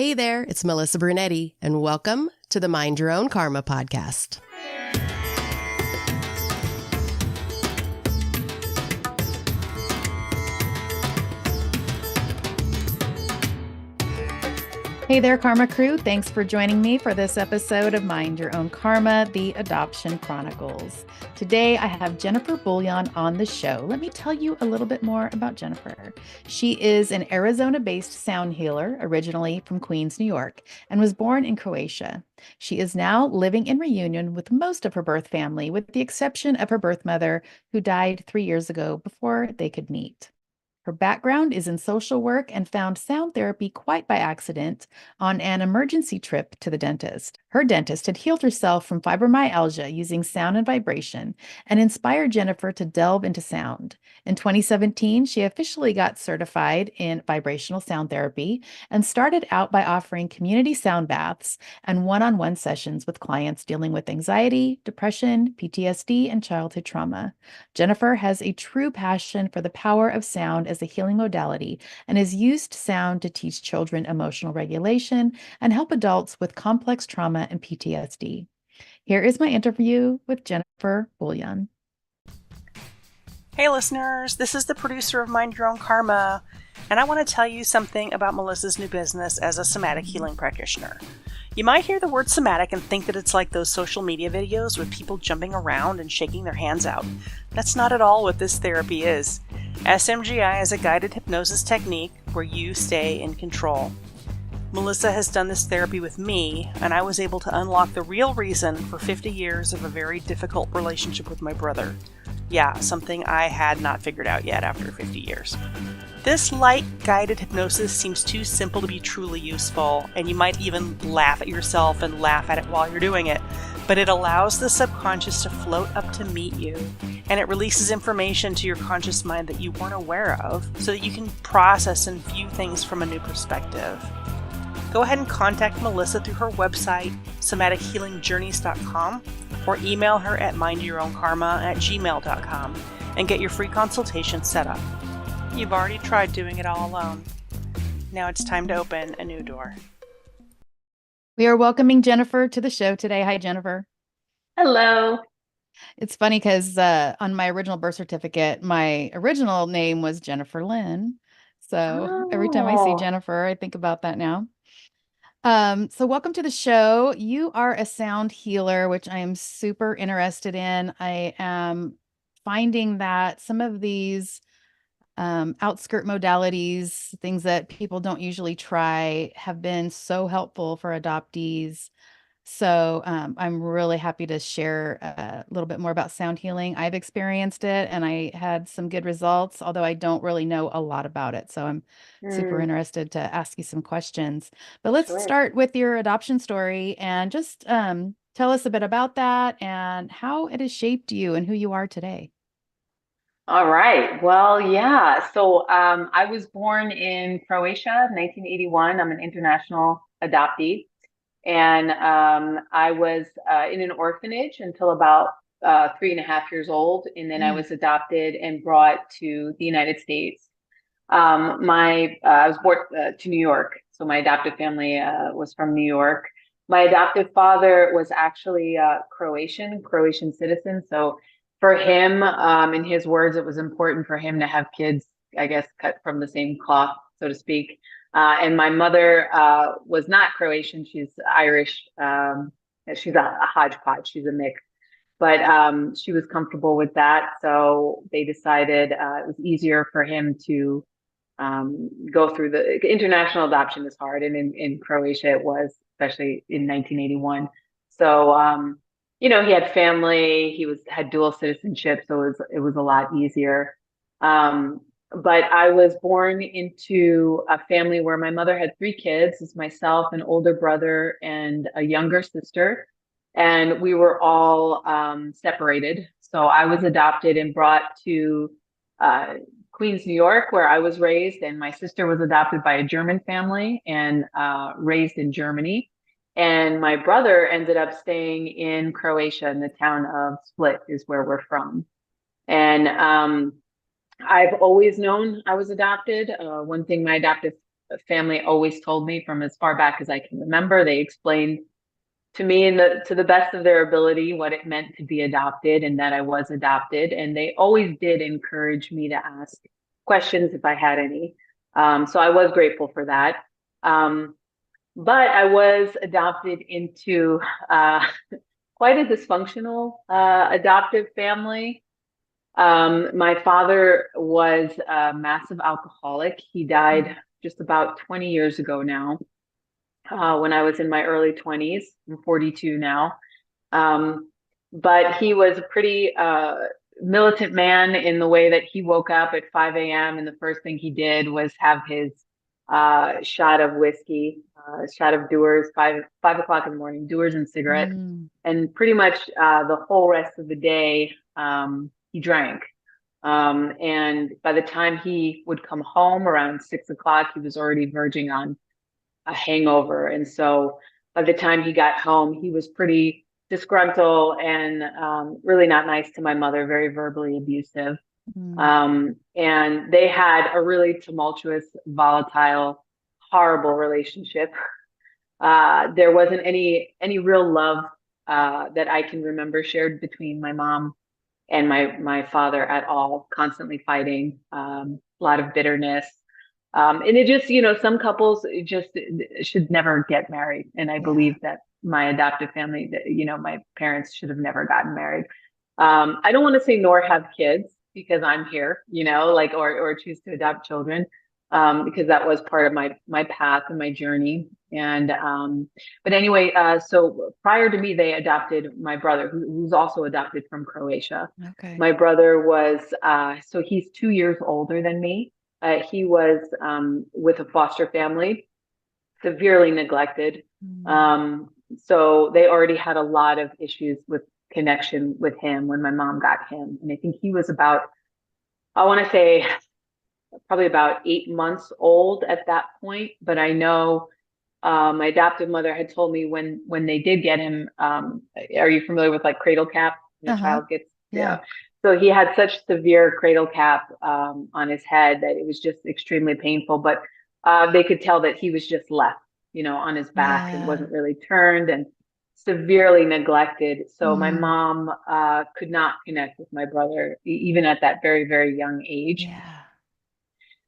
Hey there, it's Melissa Brunetti, and welcome to the Mind Your Own Karma podcast. Hey there, Karma Crew. Thanks for joining me for this episode of Mind Your Own Karma, the Adoption Chronicles. Today, I have Jennifer Buljan on the show. Let me tell you a little bit more about Jennifer. She is an Arizona-based sound healer, originally from Queens, New York, and was born in Croatia. She is now living in reunion with most of her birth family, with the exception of her birth mother, who died 3 years ago before they could meet. Her background is in social work and found sound therapy quite by accident on an emergency trip to the dentist. Her dentist had healed herself from fibromyalgia using sound and vibration and inspired Jennifer to delve into sound. In 2017, she officially got certified in vibrational sound therapy and started out by offering community sound baths and one-on-one sessions with clients dealing with anxiety, depression, PTSD, and childhood trauma. Jennifer has a true passion for the power of sound as a healing modality and has used sound to teach children emotional regulation and help adults with complex trauma and PTSD. Here is my interview with Jennifer Buljan. Hey listeners, this is the producer of Mind Your Own Karma, and I want to tell you something about Melissa's new business as a somatic healing practitioner. You might hear the word somatic and think that it's like those social media videos with people jumping around and shaking their hands out. That's not at all what this therapy is. SMGI is a guided hypnosis technique where you stay in control. Melissa has done this therapy with me, and I was able to unlock the real reason for 50 years of a very difficult relationship with my brother. Yeah, something I had not figured out yet after 50 years. This light guided hypnosis seems too simple to be truly useful, and you might even laugh at yourself and laugh at it while you're doing it, but it allows the subconscious to float up to meet you, and it releases information to your conscious mind that you weren't aware of, so that you can process and view things from a new perspective. Go ahead and contact Melissa through her website, somatichealingjourneys.com, or email her at mindyourownkarma@gmail.com and get your free consultation set up. You've already tried doing it all alone. Now it's time to open a new door. We are welcoming Jennifer to the show today. Hi, Jennifer. Hello. It's funny because on my original birth certificate, my original name was Jennifer Lynn. So every time I see Jennifer, I think about that now. So welcome to the show. You are a sound healer, which I am super interested in. I am finding that some of these outskirt modalities, things that people don't usually try, have been so helpful for adoptees. So I'm really happy to share a little bit more about sound healing. I've experienced it and I had some good results, although I don't really know a lot about it. So I'm super interested to ask you some questions. But let's start with your adoption story and just tell us a bit about that and how it has shaped you and who you are today. All right. Well, yeah. So I was born in Croatia, 1981. I'm an international adoptee. And I was in an orphanage until about 3.5 years old. And then I was adopted and brought to the United States. I was born to New York. So my adoptive family was from New York. My adoptive father was actually Croatian citizen. So for him, in his words, it was important for him to have kids, I guess, cut from the same cloth, so to speak. And my mother was not Croatian. She's Irish. She's a hodgepodge. She's a mix. But she was comfortable with that. So they decided it was easier for him to go through the international adoption is hard. And in Croatia, it was, especially in 1981. So, he had family, had dual citizenship. So it was a lot easier. But I was born into a family where my mother had 3 kids. It's myself, an older brother, and a younger sister. And we were all separated. So I was adopted and brought to Queens, New York, where I was raised. And my sister was adopted by a German family and raised in Germany. And my brother ended up staying in Croatia, in the town of Split is where we're from. And I've always known I was adopted. One thing my adoptive family always told me from as far back as I can remember. They explained to me to the best of their ability what it meant to be adopted and that I was adopted. And they always did encourage me to ask questions if I had any. So I was grateful for that. But I was adopted into quite a dysfunctional adoptive family. My father was a massive alcoholic. He died just about 20 years ago now, when I was in my early 20s. I'm 42 now. But he was a pretty militant man in the way that he woke up at 5 a.m. and the first thing he did was have his shot of whiskey, shot of Dewar's, 5 o'clock in the morning, Dewar's and cigarette. And pretty much the whole rest of the day, he drank. And by the time he would come home around 6 o'clock, he was already verging on a hangover. And so by the time he got home, he was pretty disgruntled and really not nice to my mother, very verbally abusive. And they had a really tumultuous, volatile, horrible relationship. There wasn't any real love that I can remember shared between my mom and my father at all. Constantly fighting, a lot of bitterness. And it just, some couples just should never get married. And I believe that my adoptive family, my parents should have never gotten married. I don't want to say nor have kids because I'm here, or choose to adopt children, because that was part of my path and my journey. And, but anyway, so prior to me, they adopted my brother, who's also adopted from Croatia. Okay. My brother was, so he's 2 years older than me. He was with a foster family, severely neglected. So they already had a lot of issues with connection with him when my mom got him. And I think he was about, I want to say, probably about 8 months old at that point. But I know my adoptive mother had told me when they did get him, are you familiar with like cradle cap? When a child gets, So he had such severe cradle cap on his head that it was just extremely painful. But they could tell that he was just left, on his back and wasn't really turned and severely neglected. So my mom could not connect with my brother, even at that very, very young age.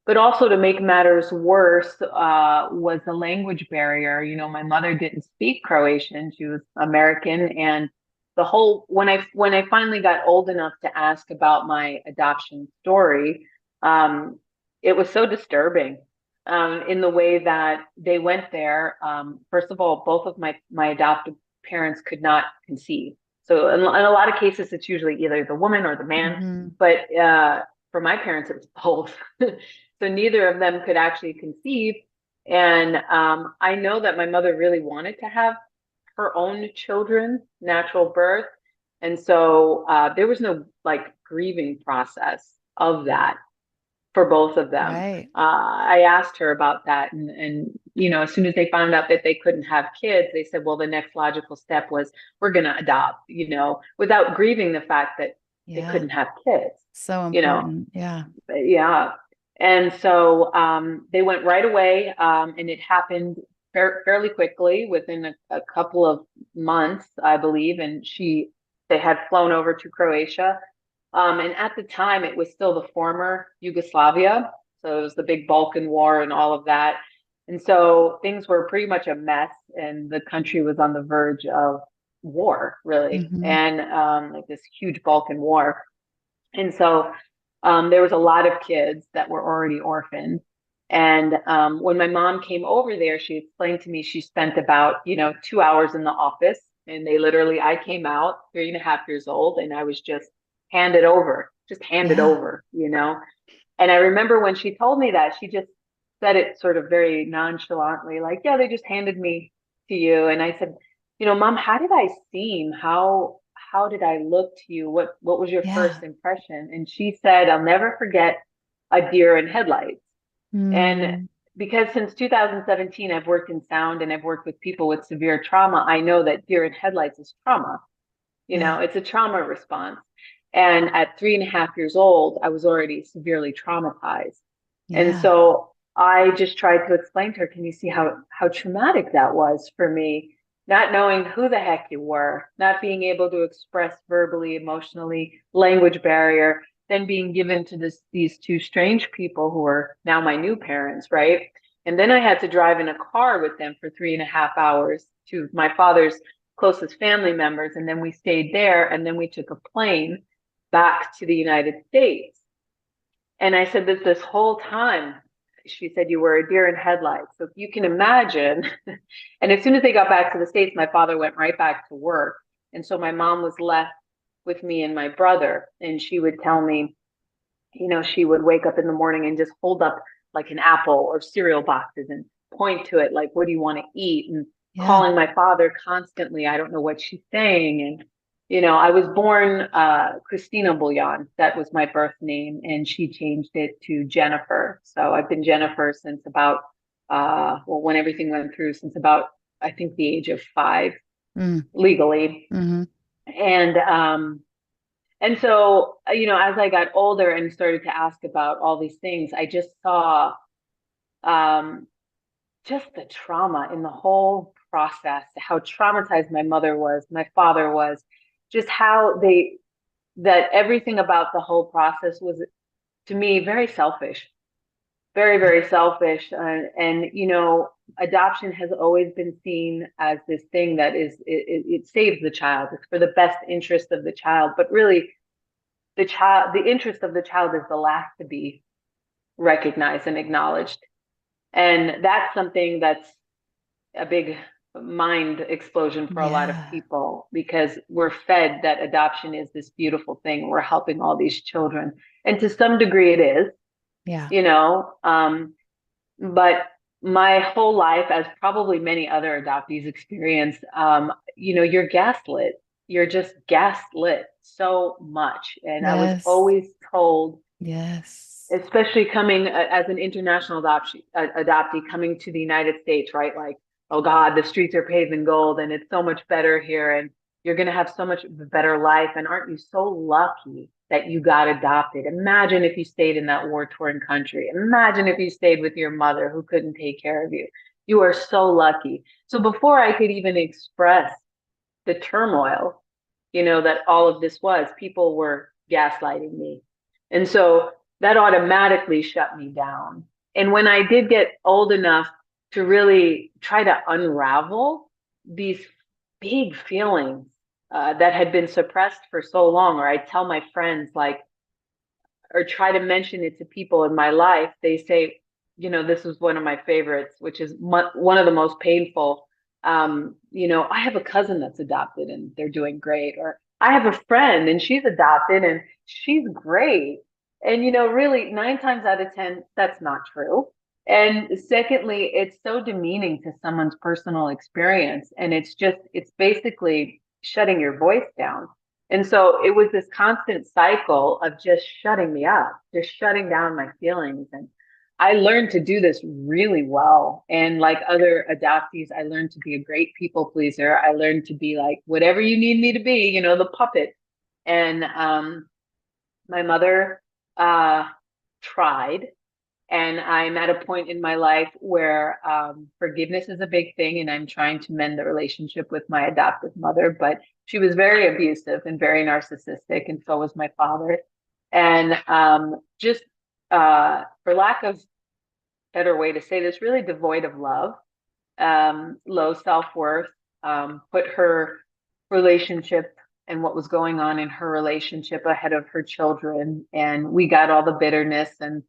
But also to make matters worse was the language barrier. My mother didn't speak Croatian. She was American. And the whole, when I finally got old enough to ask about my adoption story, it was so disturbing in the way that they went there. First of all, both of my adoptive parents could not conceive. So in a lot of cases, it's usually either the woman or the man. But for my parents, it was both. So neither of them could actually conceive. And I know that my mother really wanted to have her own children, natural birth. And so there was no grieving process of that for both of them. Right. I asked her about that. And as soon as they found out that they couldn't have kids, they said, well, the next logical step was we're going to adopt, without grieving the fact that they couldn't have kids. So important. Yeah. And so they went right away, and it happened fairly quickly, within a couple of months, I believe. And they had flown over to Croatia. And at the time, it was still the former Yugoslavia. So it was the big Balkan War and all of that. And so things were pretty much a mess, and the country was on the verge of war, really, and this huge Balkan War. And so there was a lot of kids that were already orphaned. And when my mom came over there, she explained to me she spent about 2 hours in the office, and I came out 3.5 years old, and I was just handed over. And I remember when she told me that, she just said it sort of very nonchalantly, like, yeah, they just handed me to you. And I said, Mom, how did I seem? How did I look to you? What was your first impression? And she said, I'll never forget a deer in headlights. And because since 2017, I've worked in sound and I've worked with people with severe trauma, I know that deer in headlights is trauma. It's a trauma response. And at 3.5 years old, I was already severely traumatized. And so I just tried to explain to her, can you see how traumatic that was for me? Not knowing who the heck you were, not being able to express verbally, emotionally, language barrier, then being given to these two strange people who are now my new parents, right? And then I had to drive in a car with them for 3.5 hours to my father's closest family members. And then we stayed there, and then we took a plane back to the United States. And I said that this whole time, she said, you were a deer in headlights. So if you can imagine, and as soon as they got back to the States, my father went right back to work. And so my mom was left with me and my brother. And she would tell me, she would wake up in the morning and just hold up like an apple or cereal boxes and point to it, like, what do you want to eat? And calling my father constantly. I don't know what she's saying. And I was born Christina Buljan. That was my birth name, and she changed it to Jennifer. So I've been Jennifer since about, when everything went through, since about, I think, the age of 5, legally. Mm-hmm. And so, as I got older and started to ask about all these things, I just saw just the trauma in the whole process, how traumatized my mother was, my father was, just how that everything about the whole process was, to me, very selfish, very, very selfish. And adoption has always been seen as this thing that it saves the child. It's for the best interest of the child. But really, the interest of the child is the last to be recognized and acknowledged. And that's something that's a big mind explosion for a lot of people, because we're fed that adoption is this beautiful thing. We're helping all these children. And to some degree it is, but my whole life, as probably many other adoptees experience, you're gaslit. You're just gaslit so much. And I was always told, especially coming as an international adoptee coming to the United States, right? Like, oh God, the streets are paved in gold and it's so much better here and you're going to have so much better life. And aren't you so lucky that you got adopted? Imagine if you stayed in that war-torn country. Imagine if you stayed with your mother who couldn't take care of you. You are so lucky. So before I could even express the turmoil, that all of this was, people were gaslighting me. And so that automatically shut me down. And when I did get old enough to really try to unravel these big feelings that had been suppressed for so long, or I tell my friends, or try to mention it to people in my life, they say, this is one of my favorites, which is one of the most painful. I have a cousin that's adopted and they're doing great. Or I have a friend and she's adopted and she's great. And, really 9 times out of 10, that's not true. And secondly, it's so demeaning to someone's personal experience. And it's basically shutting your voice down. And so it was this constant cycle of just shutting me up, just shutting down my feelings. And I learned to do this really well. And like other adoptees, I learned to be a great people pleaser. I learned to be like, whatever you need me to be, the puppet. And my mother tried. And I'm at a point in my life where forgiveness is a big thing. And I'm trying to mend the relationship with my adoptive mother. But she was very abusive and very narcissistic. And so was my father. And just for lack of better way to say this, really devoid of love, low self-worth, put her relationship and what was going on in her relationship ahead of her children. And we got all the bitterness. And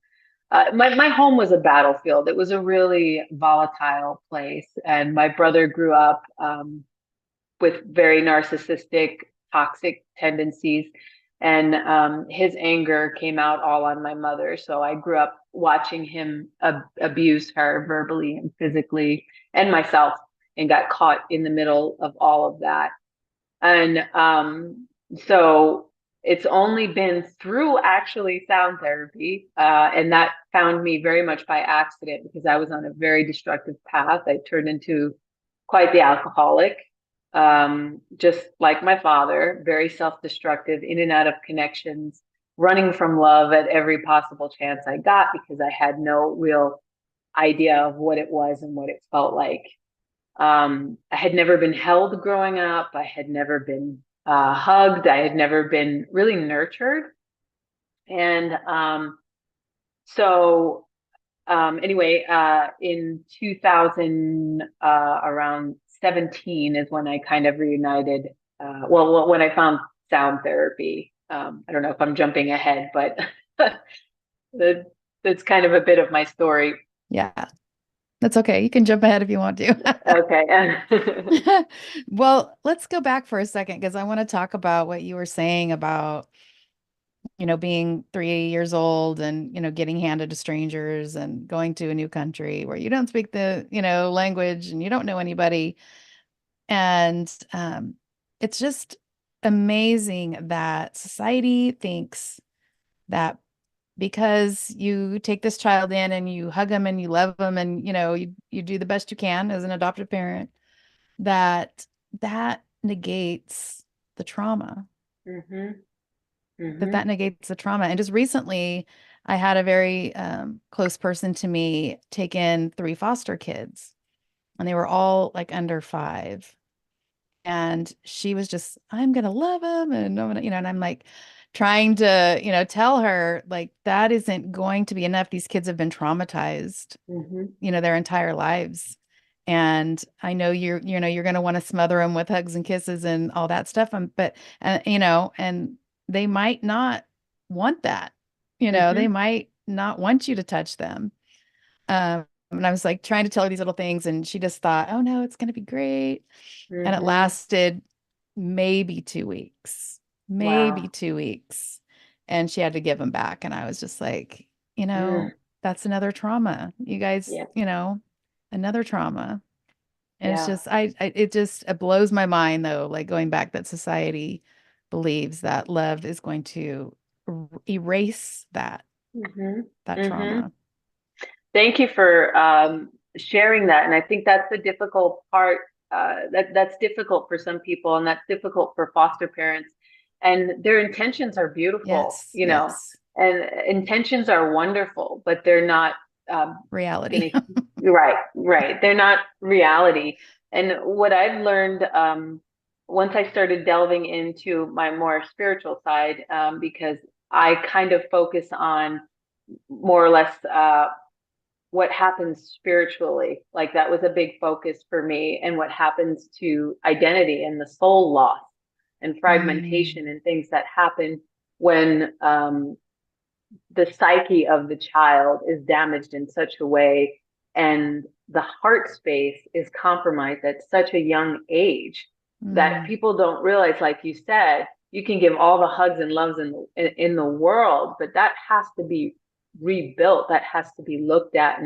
my home was a battlefield. It was a really volatile place. And my brother grew up with very narcissistic, toxic tendencies. And his anger came out all on my mother. So I grew up watching him abuse her verbally and physically, and myself, and got caught in the middle of all of that. And so it's only been through actually sound therapy, and that found me very much by accident, because I was on a very destructive path. I turned into quite the alcoholic. Just like my father, very self-destructive, in and out of connections, running from love at every possible chance I got, because I had no real idea of what it was and what it felt like. I had never been held growing up. I had never been hugged. I had never been really nurtured. And so anyway, in 2000, around 17 is when I kind of reunited. When I found sound therapy. I don't know if I'm jumping ahead, but that's kind of a bit of my story. Yeah, that's okay. You can jump ahead if you want to. Okay. Well, let's go back for a second because I want to talk about what you were saying about, being 3 years old and, getting handed to strangers and going to a new country where you don't speak the, language and you don't know anybody. And it's just amazing that society thinks that because you take this child in and you hug them and you love them and, you do the best you can as an adoptive parent, that negates the trauma. Mm-hmm. That Mm-hmm. negates the trauma. And just recently, I had a very close person to me take in 3 foster kids, and they were all like under 5. And she was just, I'm gonna love them, and I'm gonna, and I'm like trying to, tell her like that isn't going to be enough. These kids have been traumatized, Mm-hmm. their entire lives. And I know you're going to want to smother them with hugs and kisses and all that stuff. But, and they might not want that, they Mm-hmm. might not want you to touch them. And I was like trying to tell her these little things, and she just thought, oh no, it's going to be great. And it Mm-hmm. lasted maybe 2 weeks, maybe Wow. 2 weeks. And she had to give them back. And I was just like, Mm. that's another trauma. You guys, Yeah. another trauma. And it's Yeah. just, it blows my mind though, like going back that society believes that love is going to erase Mm-hmm. that Mm-hmm. trauma. Thank you for sharing that. And I think that's the difficult part. That's difficult for some people, and that's difficult for foster parents. And their intentions are beautiful, Yes, yes. and intentions are wonderful, but they're not gonna. Reality. Right, right. They're not reality. And what I've learned once I started delving into my more spiritual side, because I kind of focus on more or less what happens spiritually. Like that was a big focus for me, and what happens to identity and the soul loss and fragmentation Mm, and things that happen when the psyche of the child is damaged in such a way, and the heart space is compromised at such a young age, that mm, people don't realize, like you said, you can give all the hugs and loves in the world, but that has to be rebuilt. That has to be looked at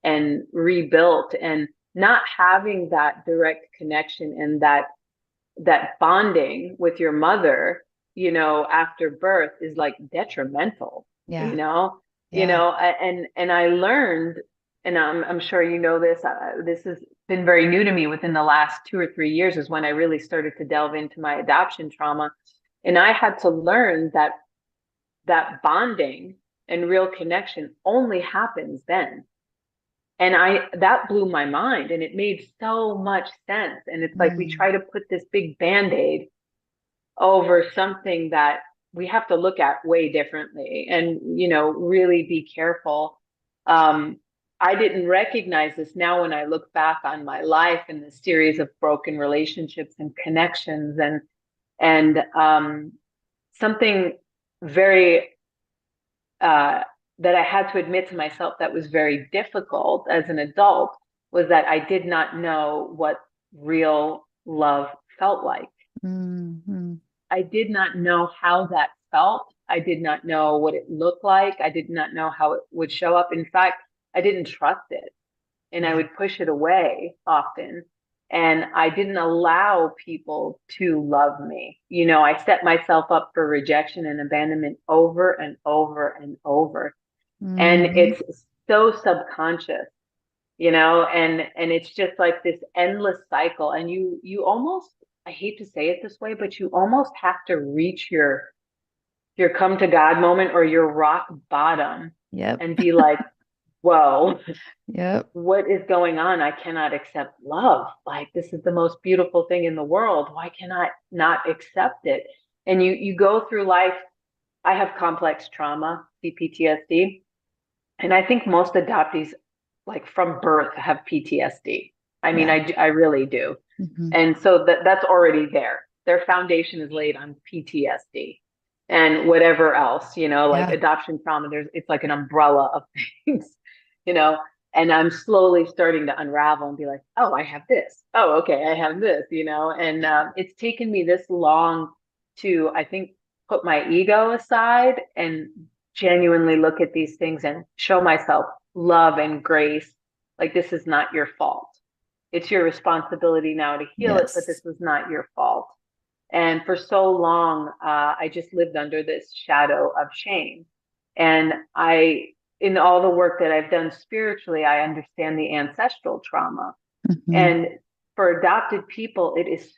and rebuilt. And not having that direct connection and that bonding with your mother, after birth is like detrimental, you yeah, know, yeah. and I learned, and I'm sure this, this has been very new to me within the last 2 or 3 years is when I really started to delve into my adoption trauma. And I had to learn that bonding and real connection only happens then. And that blew my mind, and it made so much sense. And it's like we Mm, try to put this big band-aid over something that we have to look at way differently, and really be careful. I didn't recognize this. Now when I look back on my life and the series of broken relationships and connections, and something very that I had to admit to myself that was very difficult as an adult, was that I did not know what real love felt like. mm, mm, I did not know how that felt. I did not know what it looked like. I did not know how it would show up. In fact, I didn't trust it, and I yeah. would push it away often. And I didn't allow people to love me. I set myself up for rejection and abandonment over and over and over. And Hmm. it's so subconscious, and it's just like this endless cycle. And you almost, I hate to say it this way, but you almost have to reach your come to God moment or your rock bottom Yep. and be like, whoa, Yep. what is going on? I cannot accept love. Like, this is the most beautiful thing in the world. Why can I not accept it? And you go through life. I have complex trauma, PTSD, and I think most adoptees, like from birth, have PTSD. I mean, Yeah. I really do. Hmm. And so that's already there. Their foundation is laid on PTSD and whatever else, like Yeah. adoption trauma, it's like an umbrella of things, you know, and I'm slowly starting to unravel and be like, oh, I have this. Oh, okay, I have this, and it's taken me this long to, I think, put my ego aside and genuinely look at these things and show myself love and grace. Like, this is not your fault. It's your responsibility now to heal it, but this Yes. was not your fault. And for so long, I just lived under this shadow of shame. And in all the work that I've done spiritually, I understand the ancestral trauma. Hmm. And for adopted people, it is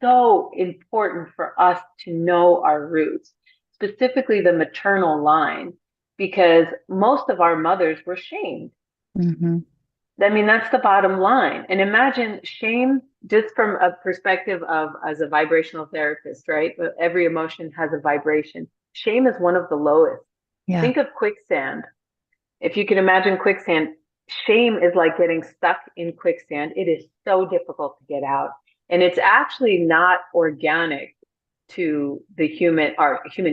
so important for us to know our roots, specifically the maternal line, because most of our mothers were shamed. Hmm. I mean, that's the bottom line. And imagine shame just from a perspective of as a vibrational therapist, right? Every emotion has a vibration. Shame is one of the lowest. Yeah. Think of quicksand. If you can imagine quicksand, shame is like getting stuck in quicksand. It is so difficult to get out. And it's actually not organic to the human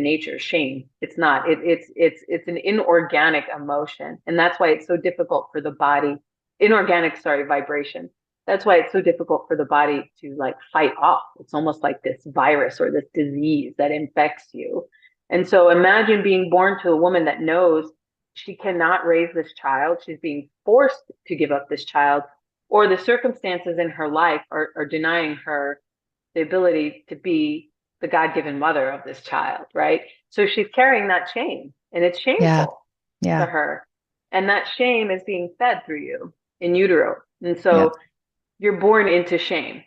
nature. Shame. It's not. It's an inorganic emotion. And that's why it's so difficult for the body. Inorganic, sorry, vibration. That's why it's so difficult for the body to like fight off. It's almost like this virus or this disease that infects you. And so imagine being born to a woman that knows she cannot raise this child. She's being forced to give up this child, or the circumstances in her life are denying her the ability to be the God-given mother of this child, right? So she's carrying that shame, and it's Yeah. shameful to Yeah. her. And that shame is being fed through you in utero. And Yep. so you're born into shame.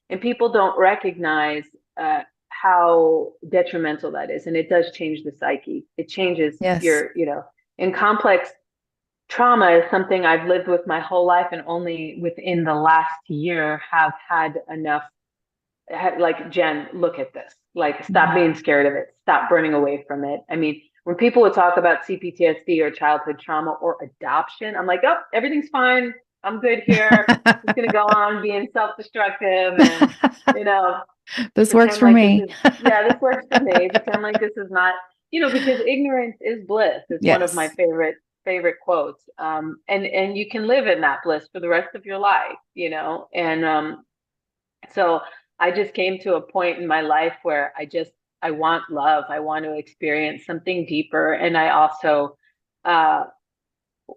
And people don't recognize how detrimental that is. And it does change the psyche. It changes Yes. in complex trauma is something I've lived with my whole life, and only within the last year have had enough. Like, Jen, look at this. Like, stop Mhm. being scared of it. Stop running away from it. I mean, when people would talk about CPTSD or childhood trauma or adoption, I'm like, oh, everything's fine. I'm good here. Just gonna go on being self-destructive and you know This works pretend for like this me. is, yeah, this works for me. Pretend like this is not, because ignorance is bliss. It's one of my Yes. favorite quotes. And you can live in that bliss for the rest of your life, and so I just came to a point in my life where I want love. I want to experience something deeper. And I also uh,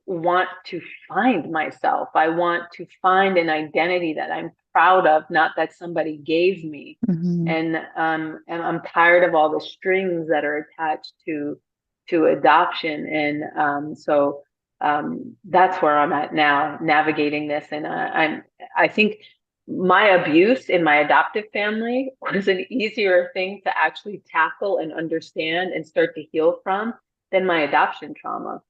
want to find myself. I want to find an identity that I'm proud of, not that somebody gave me. Hmm. And I'm tired of all the strings that are attached to adoption. And that's where I'm at now, navigating this. And I think my abuse in my adoptive family was an easier thing to actually tackle and understand and start to heal from than my adoption trauma.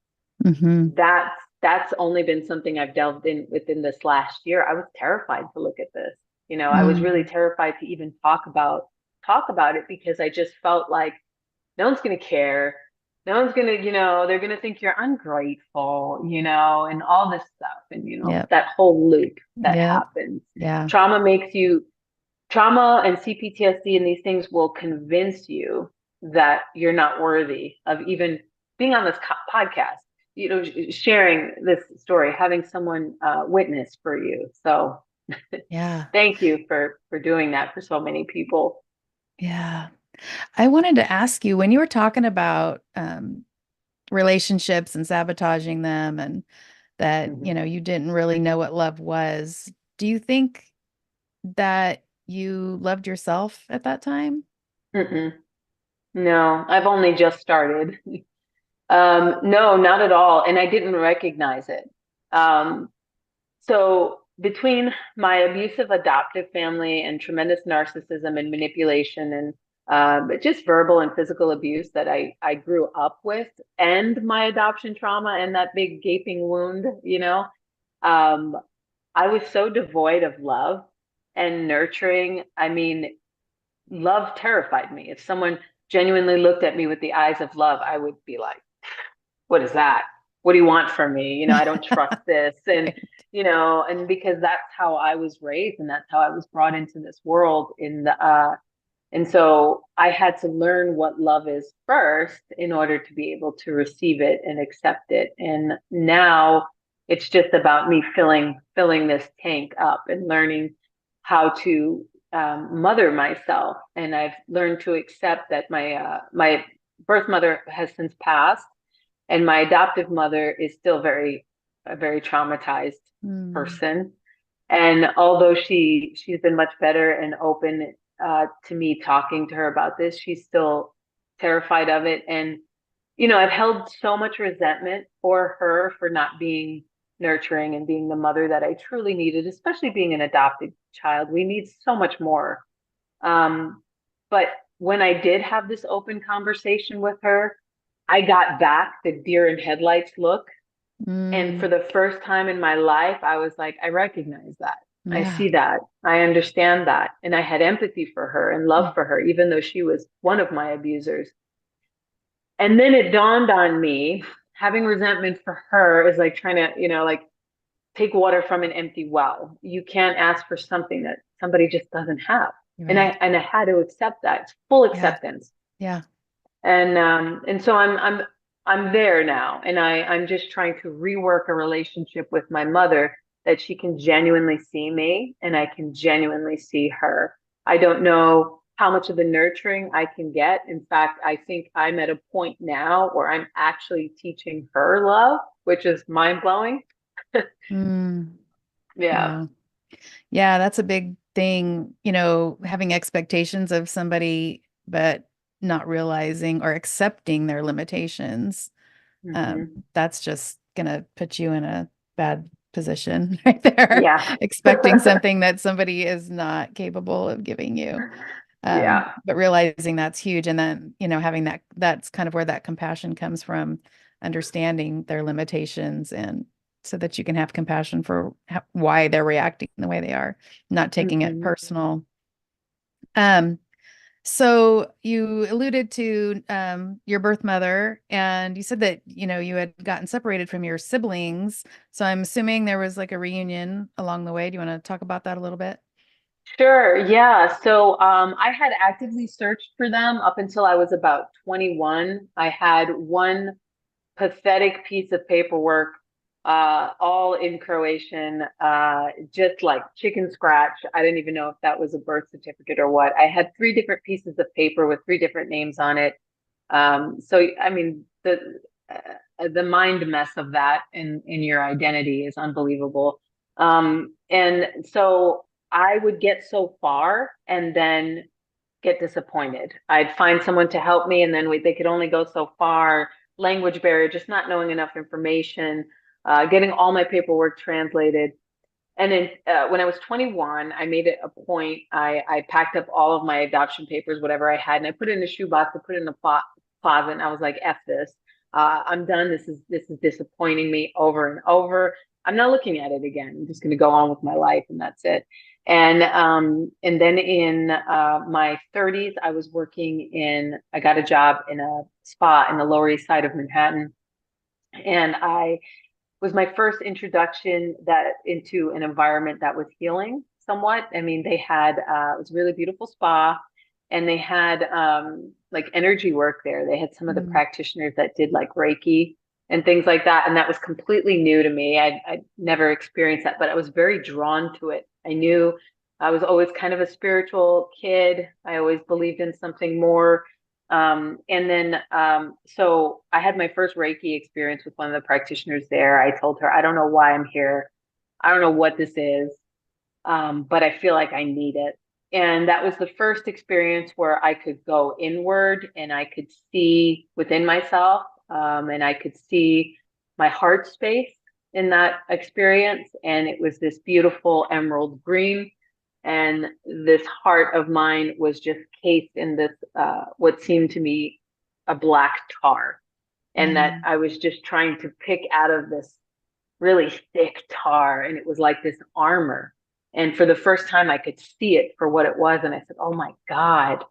Hmm. That's only been something I've delved in within this last year. I was terrified to look at this. I was really Mm. terrified to even talk about it, because I just felt like no one's going to care. No one's going to, they're going to think you're ungrateful, and all this stuff. And, Yep. that whole loop that Yep. happens. Yeah. Trauma and CPTSD and these things will convince you that you're not worthy of even being on this podcast, sharing this story, having someone witness for you. So Yeah. thank you for doing that for so many people. Yeah. I wanted to ask you when you were talking about relationships and sabotaging them and that, Mhm. you didn't really know what love was. Do you think that you loved yourself at that time? Mm-mm. No, I've only just started. No, not at all. And I didn't recognize it. Um, so between my abusive adoptive family and tremendous narcissism and manipulation and but just verbal and physical abuse that I grew up with, and my adoption trauma and that big gaping wound, um, I was so devoid of love and nurturing. I mean, love terrified me. If someone genuinely looked at me with the eyes of love, I would be like, what is that? What do you want from me? I don't trust this. And, and because that's how I was raised and that's how I was brought into this world and so I had to learn what love is first in order to be able to receive it and accept it. And now it's just about me filling this tank up and learning how to mother myself. And I've learned to accept that my birth mother has since passed, and my adoptive mother is still a very traumatized person. And although she's been much better and open to me talking to her about this, she's still terrified of it. And, I've held so much resentment for her for not being nurturing and being the mother that I truly needed, especially being an adopted child. We need so much more. But when I did have this open conversation with her, I got back the deer in headlights look. And for the first time in my life, I was like, I recognize that. Yeah. I see that. I understand that. And I had empathy for her and love for her, even though she was one of my abusers. And then it dawned on me, having resentment for her is like trying to, like take water from an empty well. You can't ask for something that somebody just doesn't have. Right. And I had to accept that. It's full acceptance. Yeah. And so I'm there now, and I'm just trying to rework a relationship with my mother that she can genuinely see me and I can genuinely see her. I don't know how much of the nurturing I can get. In fact, I think I'm at a point now where I'm actually teaching her love, which is mind blowing. Yeah. Wow. Yeah, that's a big thing, having expectations of somebody, but not realizing or accepting their limitations. That's just going to put you in a bad position right there. Yeah. Expecting something that somebody is not capable of giving you. Yeah. But realizing that's huge. And then, having that's kind of where that compassion comes from, understanding their limitations, and so that you can have compassion for why they're reacting the way they are, not taking it personal. So you alluded to your birth mother, and you said that, you had gotten separated from your siblings. So I'm assuming there was like a reunion along the way. Do you want to talk about that a little bit? Sure. Yeah. So I had actively searched for them up until I was about 21. I had one pathetic piece of paperwork, all in Croatian, just like chicken scratch. I didn't even know if that was a birth certificate or what. I had 3 different pieces of paper with 3 different names on it. So, I mean, the mind mess of that in your identity is unbelievable. And so I would get so far and then get disappointed. I'd find someone to help me, and then they could only go so far. Language barrier, just not knowing enough information, getting all my paperwork translated. And then when I was 21, I made it a point. I packed up all of my adoption papers, whatever I had, and I put it in a shoebox. I put it in the closet, and I was like, "F this! I'm done. This is disappointing me over and over. I'm not looking at it again. I'm just going to go on with my life, and that's it." And then in my 30s, I got a job in a spa in the Lower East Side of Manhattan, and I was my first introduction into an environment that was healing somewhat. I mean, they had it was a really beautiful spa, and they had like energy work there. They had some of the practitioners that did like Reiki and things like that, and that was completely new to me. I'd never experienced that, but I was very drawn to it. I knew I was always kind of a spiritual kid. I always believed in something more. So I had my first Reiki experience with one of the practitioners there. I told her, I don't know why I'm here. I don't know what this is, but I feel like I need it. And that was the first experience where I could go inward and I could see within myself, and I could see my heart space in that experience. And it was this beautiful emerald green. And this heart of mine was just cased in this, what seemed to me a black tar. And that I was just trying to pick out of this really thick tar. And it was like this armor. And for the first time, I could see it for what it was. And I said, oh my God,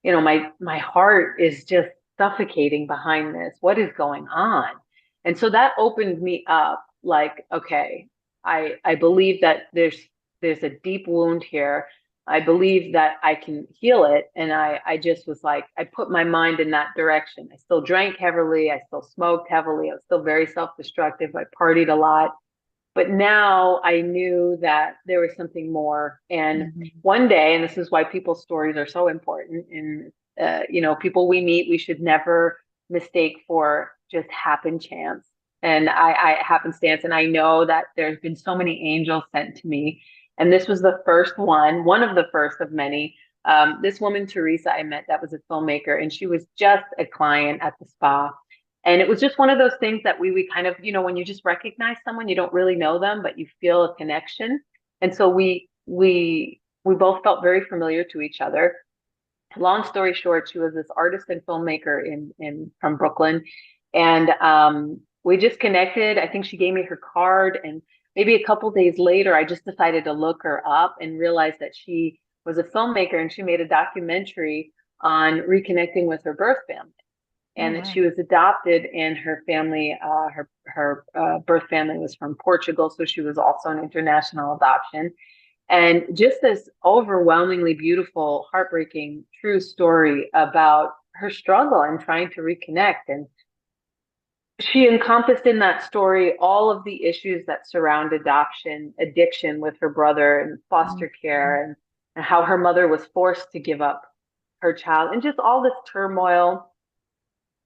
my heart is just suffocating behind this. What is going on? And so that opened me up like, okay, I believe that there's a deep wound here. I believe that I can heal it. And I just was like, I put my mind in that direction. I still drank heavily. I still smoked heavily. I was still very self-destructive. I partied a lot. But now I knew that there was something more. And one day, and this is why people's stories are so important, and people we meet, we should never mistake for just happen chance. And I happenstance. And I know that there's been so many angels sent to me. And this was the first one of the first of many. This woman, Teresa, I met, that was a filmmaker, and she was just a client at the spa. And it was just one of those things that we kind of, when you just recognize someone, you don't really know them, but you feel a connection. And so we both felt very familiar to each other. Long story short, she was this artist and filmmaker from Brooklyn. And we just connected. I think she gave me her card. And maybe a couple of days later, I just decided to look her up and realized that she was a filmmaker, and she made a documentary on reconnecting with her birth family. And that she was adopted, and her family, her birth family was from Portugal. So she was also an international adoption. And just this overwhelmingly beautiful, heartbreaking, true story about her struggle and trying to reconnect. And she encompassed in that story all of the issues that surround adoption, addiction with her brother, and foster care, and how her mother was forced to give up her child, and just all this turmoil.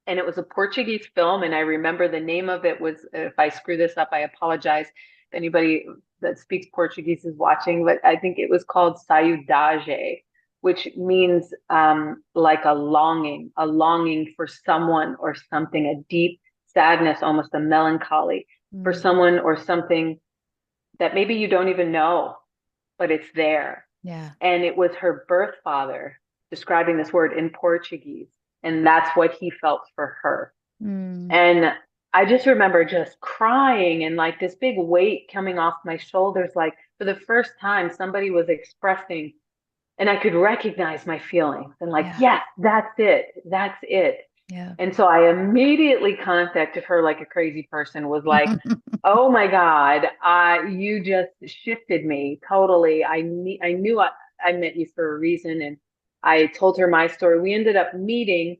And it was a Portuguese film. And I remember the name of it was, if I screw this up, I apologize if anybody that speaks Portuguese is watching, but I think it was called Saudade, which means like a longing for someone or something, a deep sadness, almost a melancholy for someone or something that maybe you don't even know, but it's there. Yeah. And it was her birth father describing this word in Portuguese. And that's what he felt for her. And I just remember just crying and like this big weight coming off my shoulders. Like for the first time, somebody was expressing, and I could recognize my feelings and like, yes, that's it. That's it. Yeah. And so I immediately contacted her like a crazy person, was like, oh my God, you just shifted me totally. I knew I met you for a reason. And I told her my story. We ended up meeting,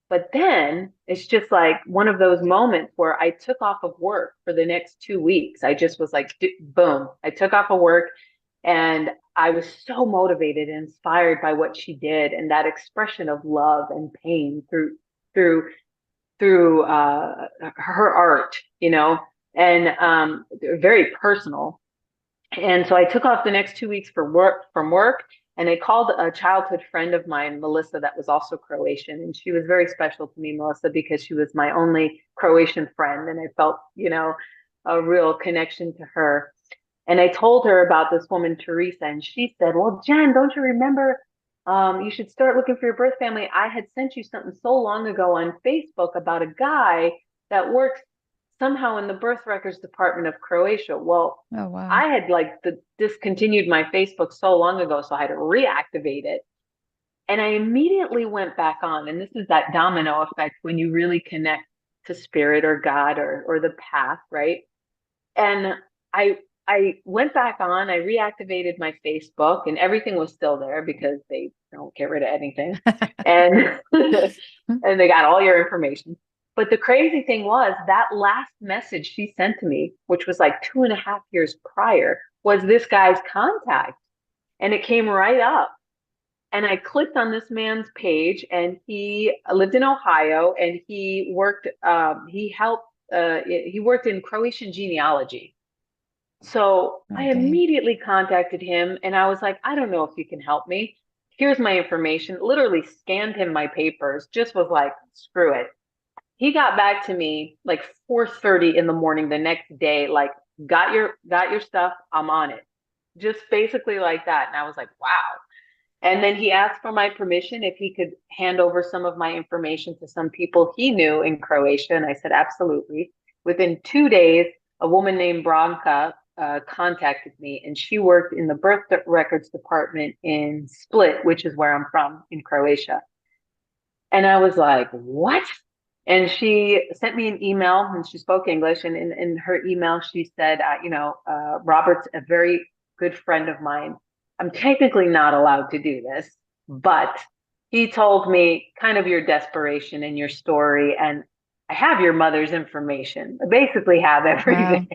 but then it's just like one of those moments where I took off of work for the next 2 weeks. I just was like, boom, I took off of work, and I was so motivated and inspired by what she did, and that expression of love and pain through her art, and very personal. And so I took off the next 2 weeks from work. And I called a childhood friend of mine, Melissa, that was also Croatian. And she was very special to me, Melissa, because she was my only Croatian friend. And I felt, a real connection to her. And I told her about this woman, Teresa. And she said, well, Jen, don't you remember? You should start looking for your birth family. I had sent you something so long ago on Facebook about a guy that works somehow in the birth records department of Croatia. Well, oh, wow. I had discontinued my Facebook so long ago, so I had to reactivate it. And I immediately went back on. And this is that domino effect when you really connect to spirit or God or the path, right? And I went back on, I reactivated my Facebook, and everything was still there because they don't get rid of anything. and and they got all your information. But the crazy thing was that last message she sent to me, which was like 2.5 years prior, was this guy's contact. And it came right up. And I clicked on this man's page, and he lived in Ohio, and he worked, he worked in Croatian genealogy. So I immediately contacted him, and I was like, I don't know if you can help me. Here's my information. Literally scanned him my papers, just was like, screw it. He got back to me like 4:30 in the morning the next day, like, got your stuff, I'm on it. just basically like that. And I was like, wow. And then he asked for my permission if he could hand over some of my information to some people he knew in Croatia. And I said, absolutely. Within 2 days, a woman named Branka contacted me, and she worked in the birth records department in Split, which is where I'm from in Croatia. And I was like, what? And she sent me an email, and she spoke English. And in her email, she said, Robert's a very good friend of mine. I'm technically not allowed to do this, but he told me kind of your desperation and your story. And I have your mother's information. I basically have everything.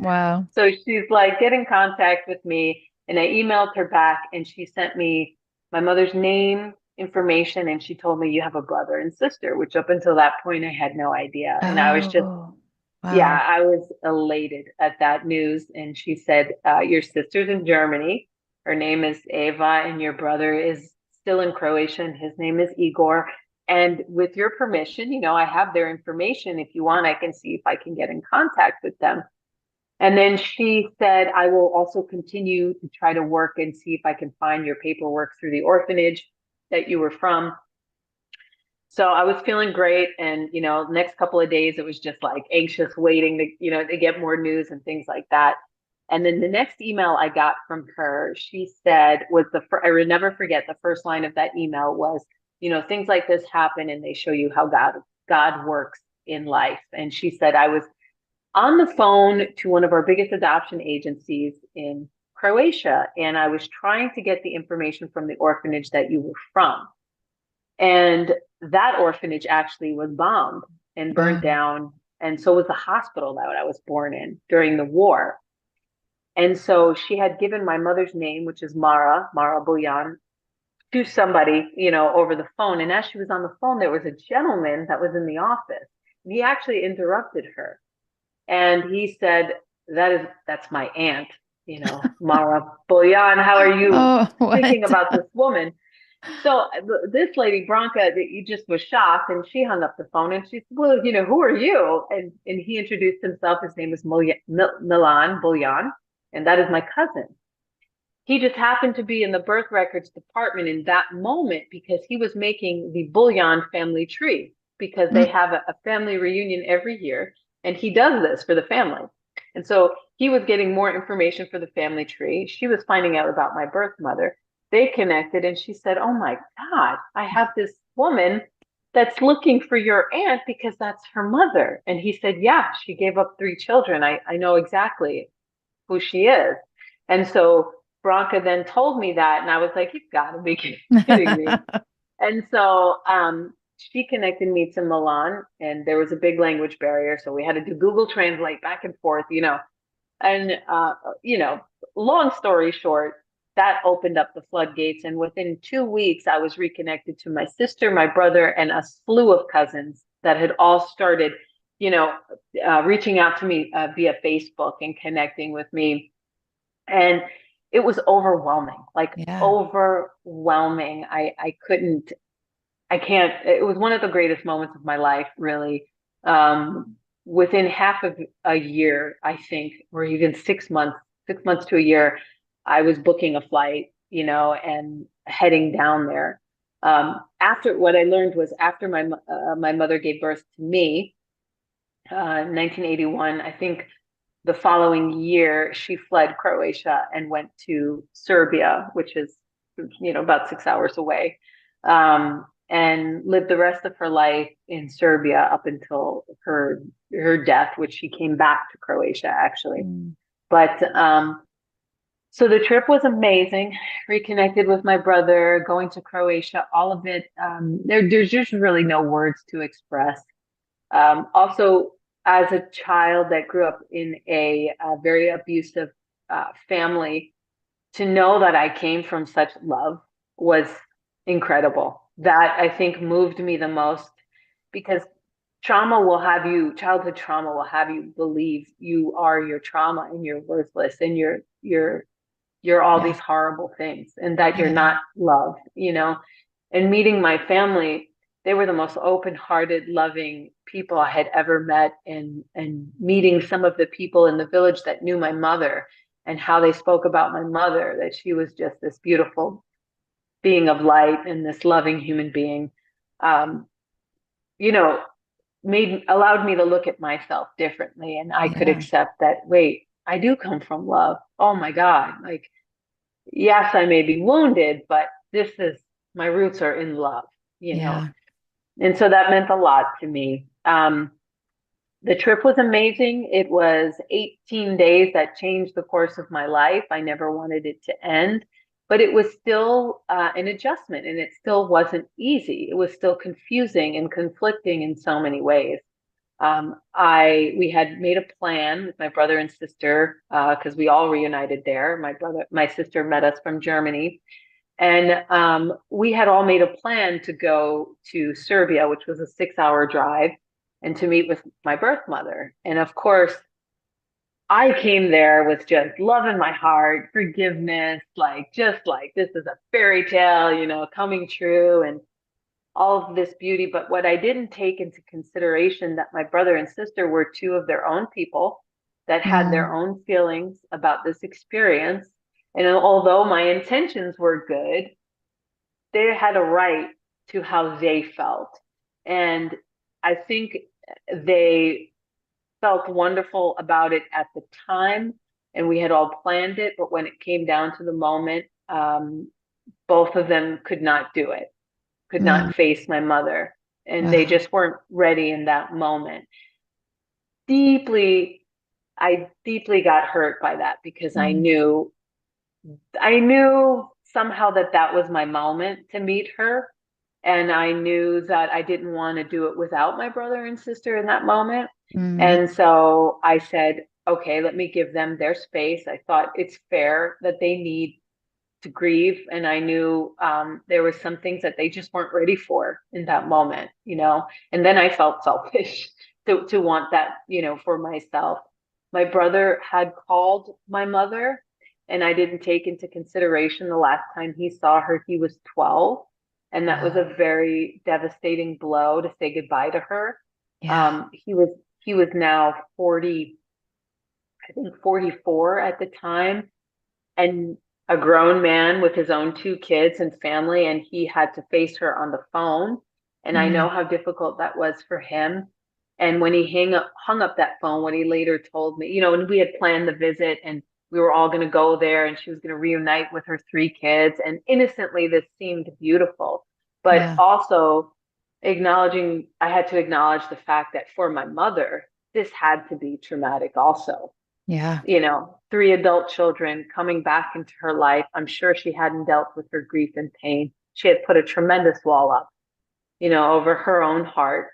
Wow. So she's like, get in contact with me. And I emailed her back, and she sent me my mother's name, information, and she told me you have a brother and sister, which up until that point I had no idea. And I was just, Oh, yeah, wow. I was elated at that news. And she said, your sister's in Germany. Her name is Eva, and your brother is still in Croatia, and his name is Igor. And with your permission, I have their information. If you want, I can see if I can get in contact with them. And then she said, I will also continue to try to work and see if I can find your paperwork through the orphanage that you were from. So I was feeling great. And, next couple of days, it was just like anxious waiting to get more news and things like that. And then the next email I got from her, she said I will never forget, the first line of that email was, things like this happen and they show you how God works in life. And she said, I was on the phone to one of our biggest adoption agencies in Croatia, and I was trying to get the information from the orphanage that you were from. And that orphanage actually was bombed and burned down. And so was the hospital that I was born in during the war. And so she had given my mother's name, which is Mara Buljan, to somebody, over the phone. And as she was on the phone, there was a gentleman that was in the office. And he actually interrupted her. And he said, that's my aunt, Mara Buljan. How are you thinking about this woman? So this lady, Branka, he just was shocked, and she hung up the phone, and she said, well, who are you? And he introduced himself. His name is Milan Buljan, and that is my cousin. He just happened to be in the birth records department in that moment because he was making the Buljan family tree, because they have a family reunion every year, and he does this for the family. And so he was getting more information for the family tree. She was finding out about my birth mother. They connected, and she said, oh my God, I have this woman that's looking for your aunt because that's her mother. And he said, yeah, she gave up 3 children. I know exactly who she is. And so Branka then told me that, and I was like, you've got to be kidding me. And so she connected me to Milan, and there was a big language barrier. So we had to do Google Translate back and forth, and, long story short, that opened up the floodgates. And within 2 weeks, I was reconnected to my sister, my brother, and a slew of cousins that had all started, reaching out to me via Facebook and connecting with me. And it was overwhelming, overwhelming. It was one of the greatest moments of my life, really. Within half of a year, I think, or even 6 months to a year, I was booking a flight, and heading down there. After what I learned was after my mother gave birth to me, 1981, I think the following year, she fled Croatia and went to Serbia, which is, about 6 hours away, and lived the rest of her life in Serbia up until her death, which she came back to Croatia, actually. But so the trip was amazing. Reconnected with my brother, going to Croatia, all of it. There's just really no words to express. Also, as a child that grew up in a very abusive family, to know that I came from such love was incredible. That, I think, moved me the most, because childhood trauma will have you believe you are your trauma, and you're worthless, and you're all these horrible things, and that you're not loved, And meeting my family, they were the most open-hearted, loving people I had ever met, and meeting some of the people in the village that knew my mother, and how they spoke about my mother, that she was just this beautiful being of light and this loving human being, um, you know, allowed me to look at myself differently. And I could Yeah. accept that, wait, I do come from love. Oh my God. Like, yes, I may be wounded, but my roots are in love, you know? Yeah. And so that meant a lot to me. The trip was amazing. It was 18 days that changed the course of my life. I never wanted it to end, but it was still an adjustment, and it still wasn't easy. It was still confusing and conflicting in so many ways. We had made a plan with my brother and sister, because we all reunited there. My sister met us from Germany, and we had all made a plan to go to Serbia, which was a 6-hour drive, and to meet with my birth mother. And of course, I came there with just love in my heart, forgiveness, just like this is a fairy tale, coming true, and all of this beauty. But what I didn't take into consideration, that my brother and sister were two of their own people that had Mm. their own feelings about this experience. And although my intentions were good, they had a right to how they felt. And I think they felt wonderful about it at the time, and we had all planned it. But when it came down to the moment, both of them could not do it, could Mm. not face my mother, and they Wow. just weren't ready in that moment. I deeply got hurt by that, because Mm. I knew somehow that that was my moment to meet her. And I knew that I didn't want to do it without my brother and sister in that moment. Mm. And so I said, okay, let me give them their space. I thought it's fair that they need to grieve. And I knew there were some things that they just weren't ready for in that moment, And then I felt selfish to want that, for myself. My brother had called my mother, and I didn't take into consideration the last time he saw her, he was 12. And that was Wow. a very devastating blow to say goodbye to her. Yeah. He was now 40, I think 44 at the time, and a grown man with his own 2 kids and family, and he had to face her on the phone. And I Mm. know how difficult that was for him. And when he hung up that phone, what he later told me, and we had planned the visit, and we were all going to go there, and she was going to reunite with her 3 kids. And innocently, this seemed beautiful, but Yeah. also I had to acknowledge the fact that for my mother, this had to be traumatic also. Yeah. 3 adult children coming back into her life. I'm sure she hadn't dealt with her grief and pain. She had put a tremendous wall up, over her own heart.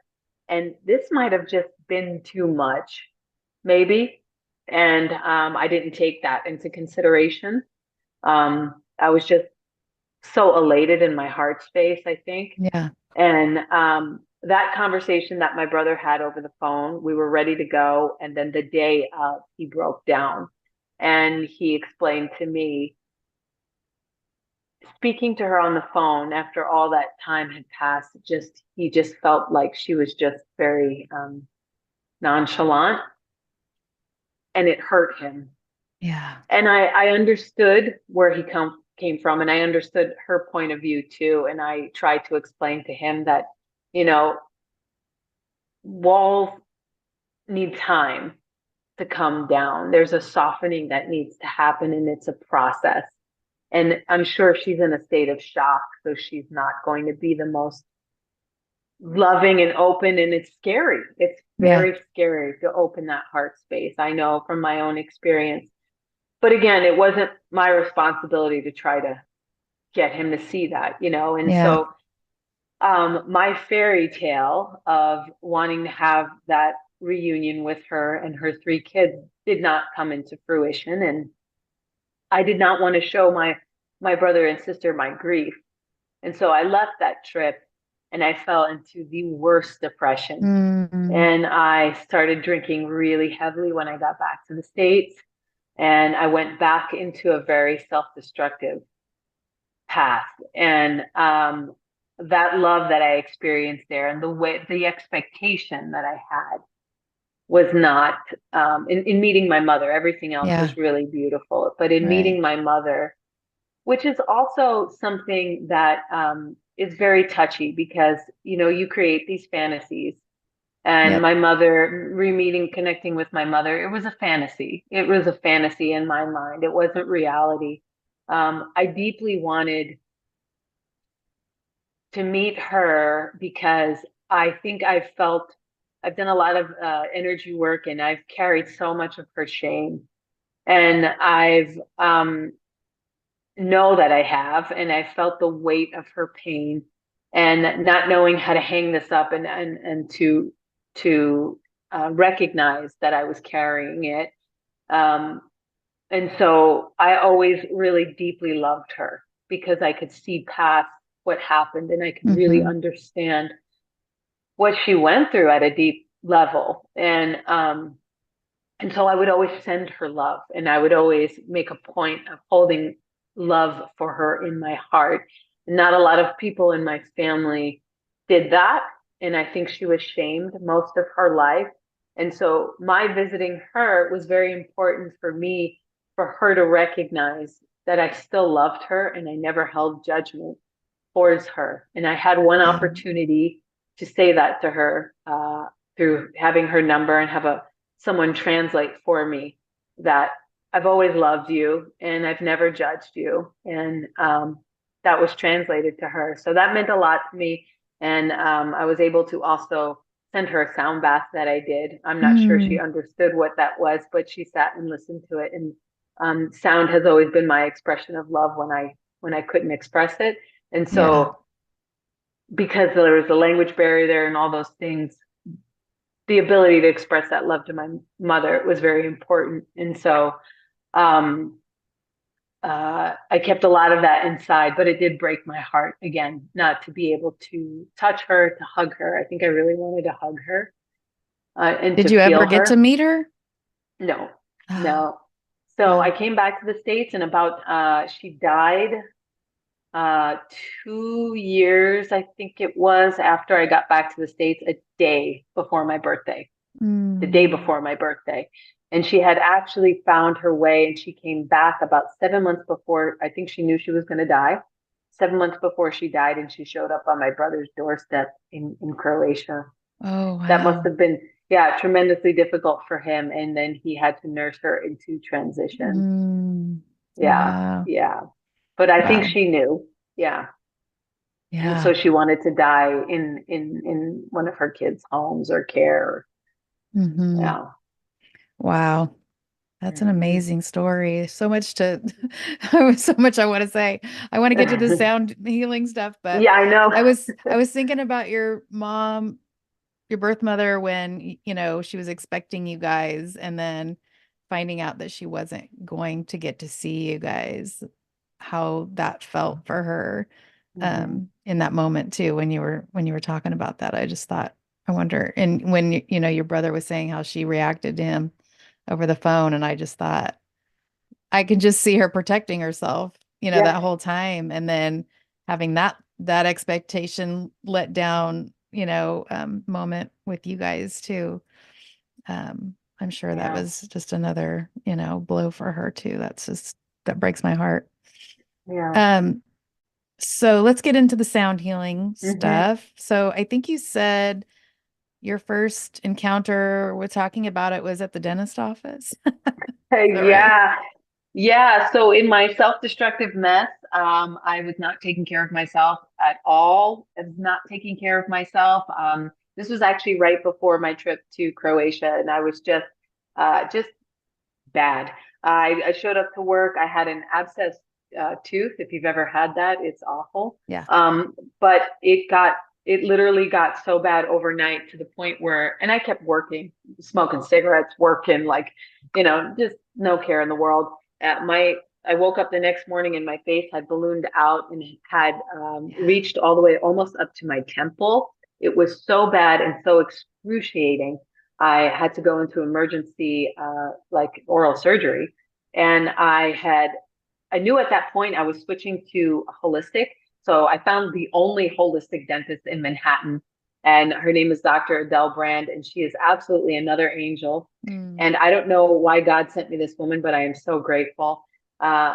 And this might have just been too much, maybe. And I didn't take that into consideration. I was just so elated in my heart space, I think. Yeah. And that conversation that my brother had over the phone, we were ready to go. And then the day of, he broke down, and he explained to me, speaking to her on the phone after all that time had passed, he just felt like she was just very nonchalant, and it hurt him. Yeah. And I understood where he came from, and I understood her point of view too. And I tried to explain to him that, you know, walls need time to come down. There's a softening that needs to happen, and it's a process. And I'm sure she's in a state of shock, so she's not going to be the most loving and open, and it's scary. It's Yeah. very scary to open that heart space. I know from my own experience. But again, it wasn't my responsibility to try to get him to see that, And Yeah. so my fairy tale of wanting to have that reunion with her and her 3 kids did not come into fruition. And I did not want to show my brother and sister my grief. And so I left that trip, and I fell into the worst depression. Mm. And I started drinking really heavily when I got back to the States. And I went back into a very self-destructive path. And that love that I experienced there, and the expectation that I had, was not, in meeting my mother, everything else Yeah. was really beautiful. But in Right. meeting my mother, which is also something that is very touchy because, you create these fantasies. And Yep. my mother, re-meeting, connecting with my mother, it was a fantasy. It was a fantasy in my mind. It wasn't reality. I deeply wanted to meet her because I think I've done a lot of energy work and I've carried so much of her shame. And I've know that I have, and I felt the weight of her pain and not knowing how to hang this up and to recognize that I was carrying it. Um, and so I always really deeply loved her because I could see past what happened and I could really Mm-hmm. understand what she went through at a deep level. And so I would always send her love and I would always make a point of holding love for her in my heart. And not a lot of people in my family did that. And I think she was shamed most of her life. And so my visiting her was very important for me, for her to recognize that I still loved her and I never held judgment towards her. And I had one Yeah. opportunity to say that to her through having her number and have someone translate for me that I've always loved you and I've never judged you. And that was translated to her. So that meant a lot to me. And I was able to also send her a sound bath that I did. I'm not sure she Mm. understood what that was, but she sat and listened to it. And sound has always been my expression of love when I couldn't express it. And Yeah. so because there was a language barrier there and all those things, the ability to express that love to my mother was very important. And so um, I kept a lot of that inside, but it did break my heart again, not to be able to touch her, to hug her. I think I really wanted to hug her and Did to you ever feel get to her. meet her? No, Oh, no. So I wow. came back to the States and she died uh 2 years, I think it was, after I got back to the States, a day before my birthday, the day Mm. before my birthday. And she had actually found her way and she came back about 7 months before. I think she knew she was going to die. 7 months before she died, and she showed up on my brother's doorstep in Croatia. Oh, That must wow. have been, yeah, tremendously difficult for him. And then he had to nurse her into transition. Mm. Yeah, Wow. yeah. But I think Wow. she knew. Yeah. And Yeah. so she wanted to die in one of her kids' homes or care. Mm-hmm. Yeah. Wow. That's an Mhm. amazing story. So much to, so much I want to say. I want to get to the sound healing stuff, but Yeah, I know. I was thinking about your mom, your birth mother, when, she was expecting you guys and then finding out that she wasn't going to get to see you guys, how that felt for her, Mhm. in that moment too, when you were talking about that. I just thought, I wonder, and when, your brother was saying how she reacted to him over the phone, and I just thought, I could just see her protecting herself, Yes. that whole time, and then having that expectation let down, moment with you guys too. I'm sure that Yeah. was just another, blow for her too. That breaks my heart. Yeah. Um, so let's get into the sound healing Hmm. stuff. So I think you said your first encounter with talking about it was at the dentist office. Is that right? Yeah. Yeah. So in my self-destructive mess, I was not taking care of myself at all. I was not taking care of myself. This was actually right before my trip to Croatia, and I was just bad. I showed up to work. I had an abscess tooth. If you've ever had that, it's awful. Yeah. But it literally got so bad overnight to the point where, and I kept working, smoking cigarettes, working like, just no care in the world. I woke up the next morning and my face had ballooned out and had Yeah. reached all the way almost up to my temple. It was so bad and so excruciating. I had to go into emergency, like oral surgery. And I knew at that point I was switching to holistic. So I found the only holistic dentist in Manhattan. And her name is Dr. Adele Brand, and she is absolutely another angel. Mm. And I don't know why God sent me this woman, but I am so grateful.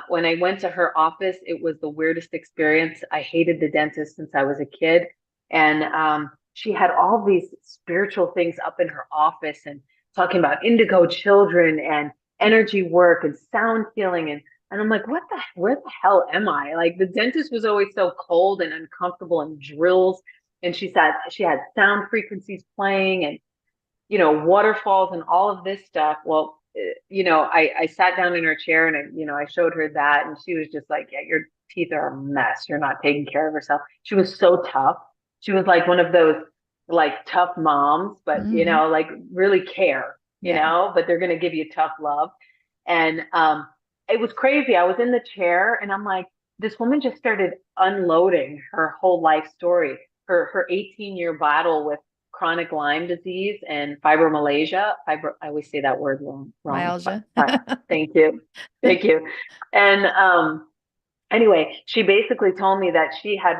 When I went to her office, it was the weirdest experience. I hated the dentist since I was a kid. And she had all these spiritual things up in her office and talking about indigo children and energy work and sound healing. And I'm like, where the hell am I? Like, the dentist was always so cold and uncomfortable and drills. And she had sound frequencies playing and, waterfalls and all of this stuff. Well, I sat down in her chair and I showed her that, and she was just like, yeah, your teeth are a mess. You're not taking care of yourself. She was so tough. She was like one of those like tough moms, but like really care, but they're going to give you tough love. And it was crazy. I was in the chair and I'm like, this woman just started unloading her whole life story, her 18-year battle with chronic Lyme disease and fibromyalgia. I always say that word wrong. Myalgia. Thank you. Thank you. And anyway, she basically told me that she had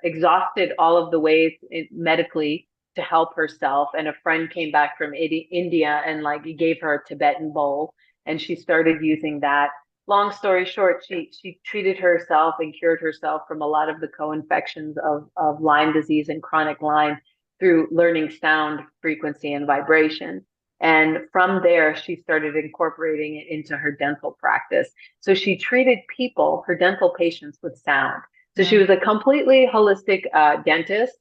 exhausted all of the ways medically to help herself. And a friend came back from India and like gave her a Tibetan bowl, and she started using that. Long story short, she treated herself and cured herself from a lot of the co-infections of Lyme disease and chronic Lyme through learning sound frequency and vibration. And from there, she started incorporating it into her dental practice. So she treated people, her dental patients, with sound. So she was a completely holistic dentist.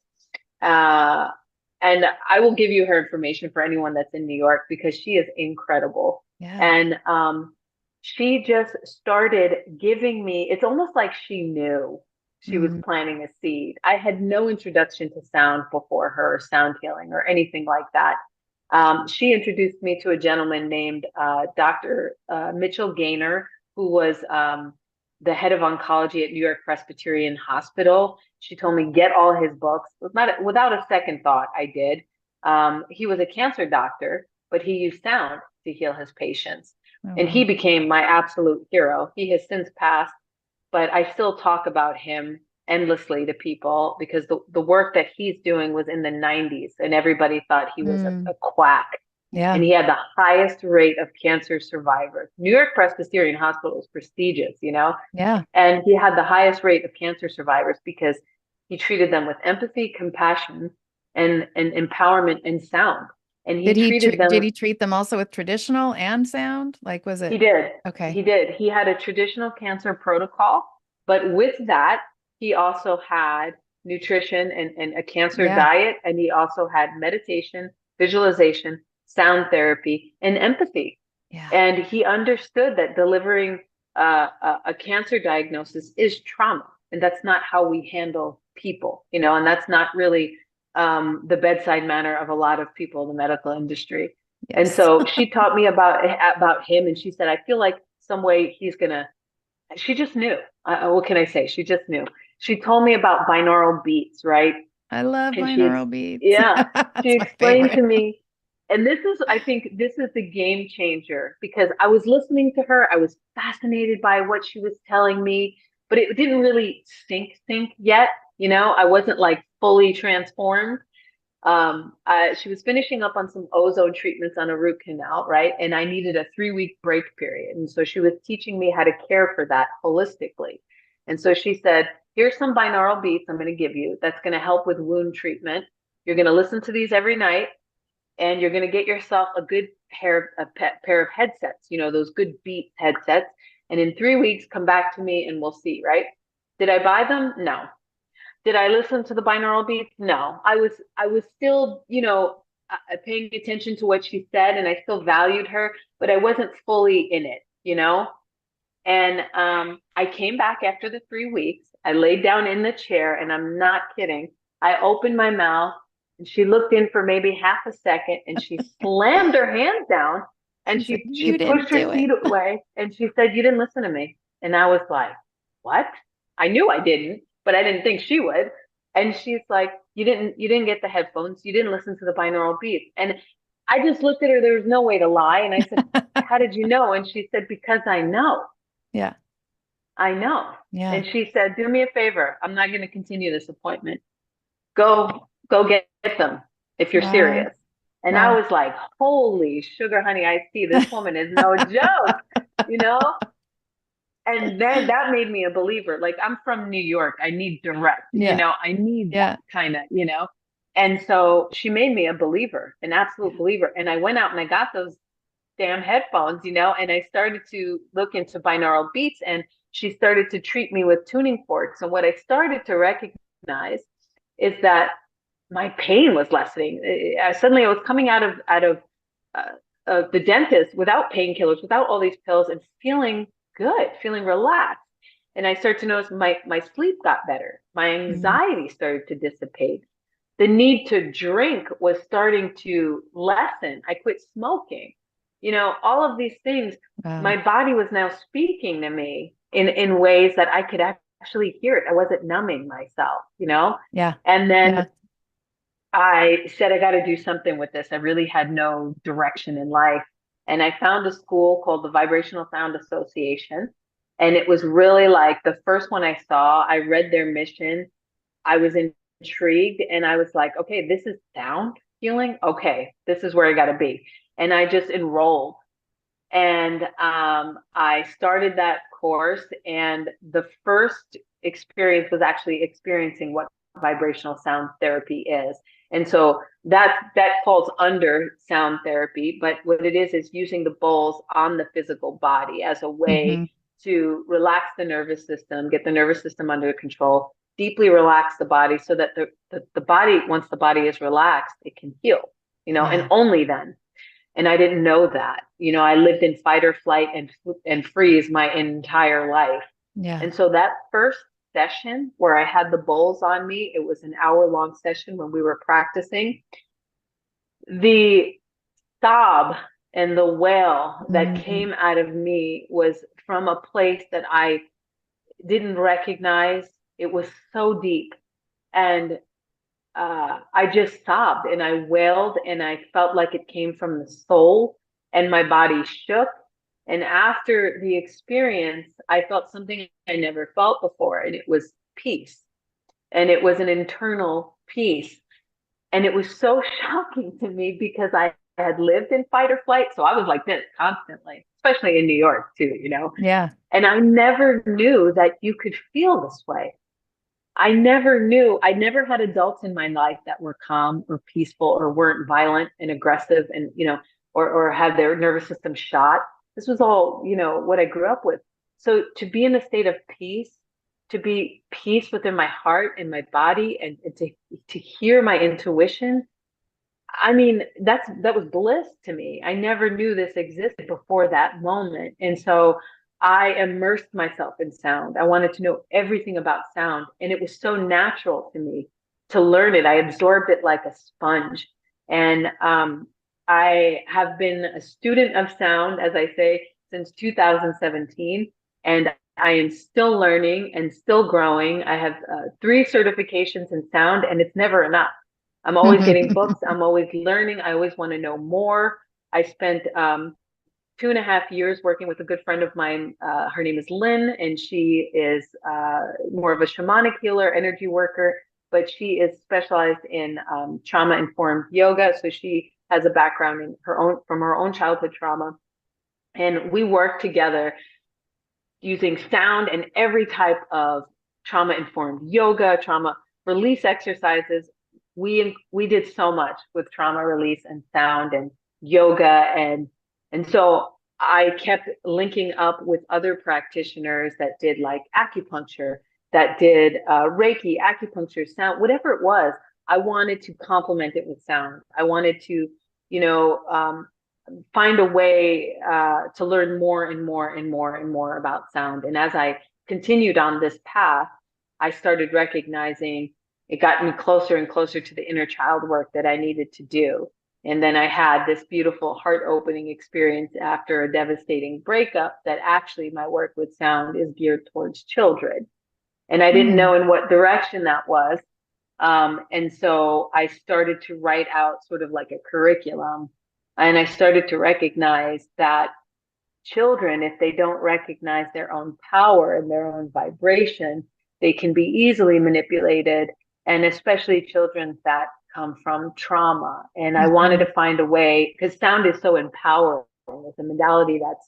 And I will give you her information for anyone that's in New York, because she is incredible. Yeah. And she just started giving me, it's almost like she knew she was planting a seed. I had no introduction to sound before her, sound healing or anything like that. She introduced me to a gentleman named Dr. Mitchell Gaynor, who was the head of oncology at New York Presbyterian Hospital. She told me, get all his books. Without a second thought, I did. He was a cancer doctor, but he used sound to heal his patients. And he became my absolute hero. He has since passed, but I still talk about him endlessly to people, because the work that he's doing was in the 90s and everybody thought he was a quack. Yeah. And he had the highest rate of cancer survivors. New York Presbyterian Hospital is prestigious, Yeah. And he had the highest rate of cancer survivors because he treated them with empathy, compassion, and empowerment and sound. And he treated them. Did he treat them also with traditional and sound? Like, was it? He did. Okay. He did. He had a traditional cancer protocol, but with that, he also had nutrition and a cancer diet. And he also had meditation, visualization, sound therapy, and empathy. Yeah. And he understood that delivering a cancer diagnosis is trauma. And that's not how we handle people, and that's not really the bedside manner of a lot of people in the medical industry. Yes. And so she taught me about him, and she said, I feel like some way she just knew. What can I say? She just knew. She told me about binaural beats, right? I love binaural beats. Yeah. She explained favorite. to me, and I think this is the game changer, because I was listening to her. I was fascinated by what she was telling me, but it didn't really sink yet. I wasn't like fully transformed. She was finishing up on some ozone treatments on a root canal, right? And I needed a 3-week break period. And so she was teaching me how to care for that holistically. And so she said, here's some binaural beats I'm going to give you that's going to help with wound treatment. You're going to listen to these every night, and you're going to get yourself a good pair of headsets, those good Beats headsets. And in 3 weeks, come back to me and we'll see, right? Did I buy them? No. Did I listen to the binaural beats? No. I was still, paying attention to what she said, and I still valued her, but I wasn't fully in it, And I came back after the 3 weeks. I laid down in the chair, and I'm not kidding. I opened my mouth, and she looked in for maybe half a second, and she slammed her hands down, and she pushed her feet away, and she said, you didn't listen to me. And I was like, what? I knew I didn't, but I didn't think she would. And she's like, you didn't get the headphones. You didn't listen to the binaural beats. And I just looked at her. There was no way to lie. And I said, how did you know? And she said, because I know. Yeah. I know. Yeah. And she said, do me a favor. I'm not going to continue this appointment. Go go get them if you're Wow. serious. And I Wow. was like, holy sugar, honey, iced tea. This woman is no joke, you know? And then that made me a believer. Like, I'm from New York. I need direct, Yeah. I need that Yeah. kind of. And so she made me a believer, an absolute believer. And I went out and I got those damn headphones, and I started to look into binaural beats, and she started to treat me with tuning forks. And what I started to recognize is that my pain was lessening. Suddenly I was coming out of the dentist without painkillers, without all these pills, and feeling good, feeling relaxed. And I started to notice my sleep got better. My Mm. anxiety started to dissipate. The need to drink was starting to lessen. I quit smoking. All of these things, Wow. my body was now speaking to me in ways that I could actually hear it. I wasn't numbing myself. Yeah. And then Yeah. I said, I got to do something with this. I really had no direction in life. And I found a school called the Vibrational Sound Association. And it was really like the first one I saw. I read their mission. I was intrigued and I was like, okay, this is sound healing. Okay, this is where I got to be. And I just enrolled. And I started that course. And the first experience was actually experiencing what vibrational sound therapy is. And so that falls under sound therapy, but what it is using the bowls on the physical body as a Hmm. way to relax the nervous system, get the nervous system under control, deeply relax the body so that the body, once the body is relaxed, it can heal, and Yeah. only then. And I didn't know that. I lived in fight or flight and freeze my entire life. Yeah. And so that first session where I had the bowls on me, it was an hour-long session when we were practicing. The sob and the wail that Mm. came out of me was from a place that I didn't recognize. It was so deep. And I just sobbed and I wailed and I felt like it came from the soul and my body shook. And after the experience, I felt something I never felt before, and it was peace. And it was an internal peace. And it was so shocking to me because I had lived in fight or flight. So I was like this constantly, especially in New York too. Yeah. And I never knew that you could feel this way. I never knew, I never had adults in my life that were calm or peaceful or weren't violent and aggressive and, or had their nervous system shot. This was all, what I grew up with. So to be in a state of peace, to be peace within my heart and my body and to hear my intuition, I mean, that was bliss to me. I never knew this existed before that moment. And so I immersed myself in sound. I wanted to know everything about sound. And it was so natural to me to learn it. I absorbed it like a sponge. And I have been a student of sound, as I say, since 2017. And I am still learning and still growing. I have 3 certifications in sound, and it's never enough. I'm always getting books. I'm always learning. I always want to know more. I spent 2.5 years working with a good friend of mine. Her name is Lynn, and she is more of a shamanic healer, energy worker, but she is specialized in trauma-informed yoga. So she has a background in from her own childhood trauma. And we work together using sound and every type of trauma-informed yoga, trauma release exercises. We did so much with trauma release and sound and yoga and so I kept linking up with other practitioners that did like acupuncture, that did Reiki, acupuncture, sound, whatever it was. I wanted to complement it with sound. I wanted to, you know, find a way to learn more and more and more and more about sound. And as I continued on this path, I started recognizing it got me closer and closer to the inner child work that I needed to do. And then I had this beautiful heart opening experience after a devastating breakup that actually my work with sound is geared towards children. And I didn't know Mm. in what direction that was. And so I started to write out sort of like a curriculum. And I started to recognize that children, if they don't recognize their own power and their own vibration, they can be easily manipulated and especially children that come from trauma. And I wanted to find a way, because sound is so empowering. It's a modality that's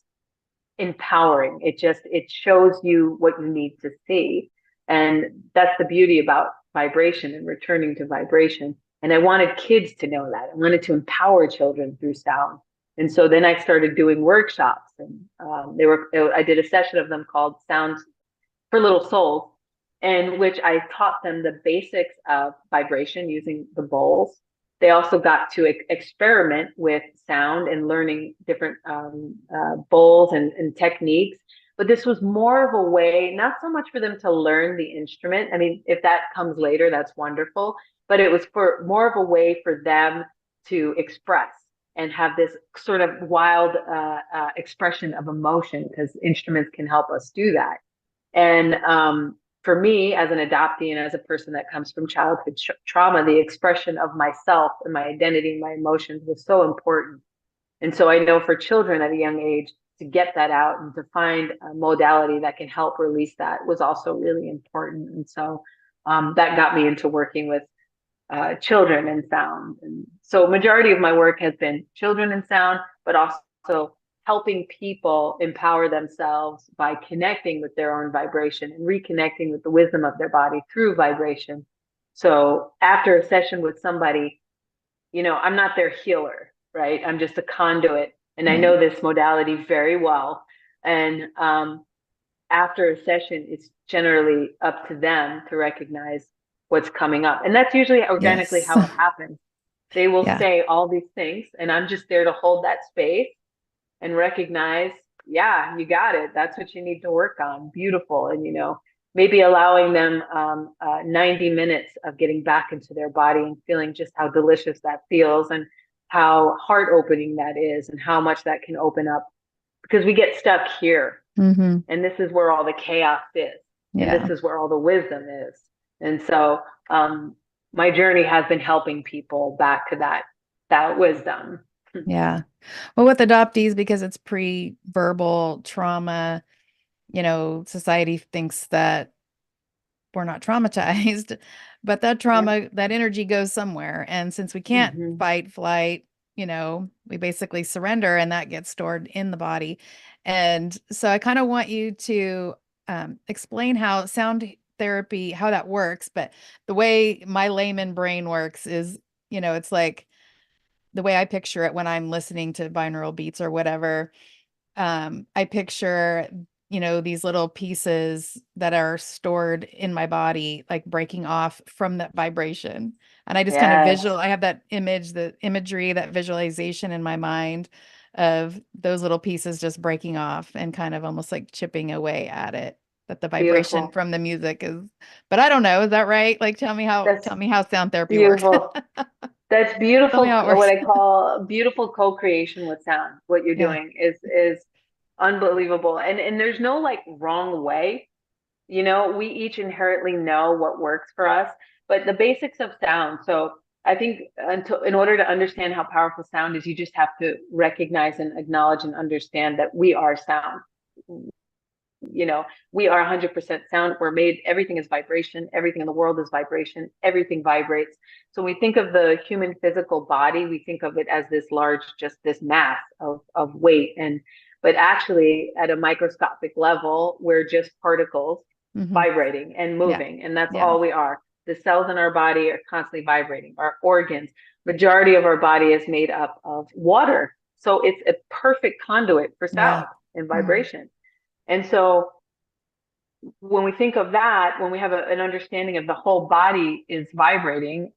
empowering. It shows you what you need to see. And that's the beauty about vibration and returning to vibration. And I wanted kids to know that. I wanted to empower children through sound. And so then I started doing workshops, and I did a session of them called Sound for Little Souls, in which I taught them the basics of vibration using the bowls. They also got to experiment with sound and learning different bowls and techniques. But this was more of a way, not so much for them to learn the instrument. I mean, if that comes later, that's wonderful. But it was for more of a way for them to express and have this sort of wild expression of emotion, because instruments can help us do that. And for me, as an adoptee and as a person that comes from childhood trauma, the expression of myself and my identity, my emotions was so important. And so I know for children at a young age, to get that out and to find a modality that can help release that was also really important. And so that got me into working with children and sound. And so majority of my work has been children and sound, but also helping people empower themselves by connecting with their own vibration and reconnecting with the wisdom of their body through vibration. So after a session with somebody, I'm not their healer, right? I'm just a conduit. And I know this modality very well. And after a session, it's generally up to them to recognize what's coming up. And that's usually organically how it happens. They will say all these things, and I'm just there to hold that space and recognize, yeah, you got it. That's what you need to work on. Beautiful. And, maybe allowing them 90 minutes of getting back into their body and feeling just how delicious that feels and how heart opening that is and how much that can open up, because we get stuck here. And this is where all the chaos is. And this is where all the wisdom is. And so my journey has been helping people back to that wisdom. Yeah. Well, with adoptees, because it's pre-verbal trauma, society thinks that we're not traumatized, but that trauma, that energy goes somewhere. And since we can't fight, flight, we basically surrender, and that gets stored in the body. And so I kind of want you to explain how sound therapy, how that works. But the way my layman brain works is, it's like, the way I picture it when I'm listening to binaural beats or whatever, I picture, these little pieces that are stored in my body, like breaking off from that vibration. And I just kind of I have that image, the imagery, that visualization in my mind of those little pieces just breaking off and kind of almost like chipping away at it. That the vibration from the music is, but I don't know. Is that right? Like, tell me how sound therapy works. That's beautiful. What I call beautiful co-creation with sound. What you're doing is unbelievable. And there's no like wrong way. We each inherently know what works for us, but the basics of sound. So I think in order to understand how powerful sound is, you just have to recognize and acknowledge and understand that we are sound. We are 100% sound. We're made, everything is vibration. Everything in the world is vibration. Everything vibrates. So when we think of the human physical body, we think of it as this large, just this mass of weight. But actually at a microscopic level, we're just particles vibrating and moving. And that's all we are. The cells in our body are constantly vibrating. Our organs, majority of our body is made up of water. So it's a perfect conduit for sound and vibration. And so when we think of that, when we have an understanding of the whole body is vibrating,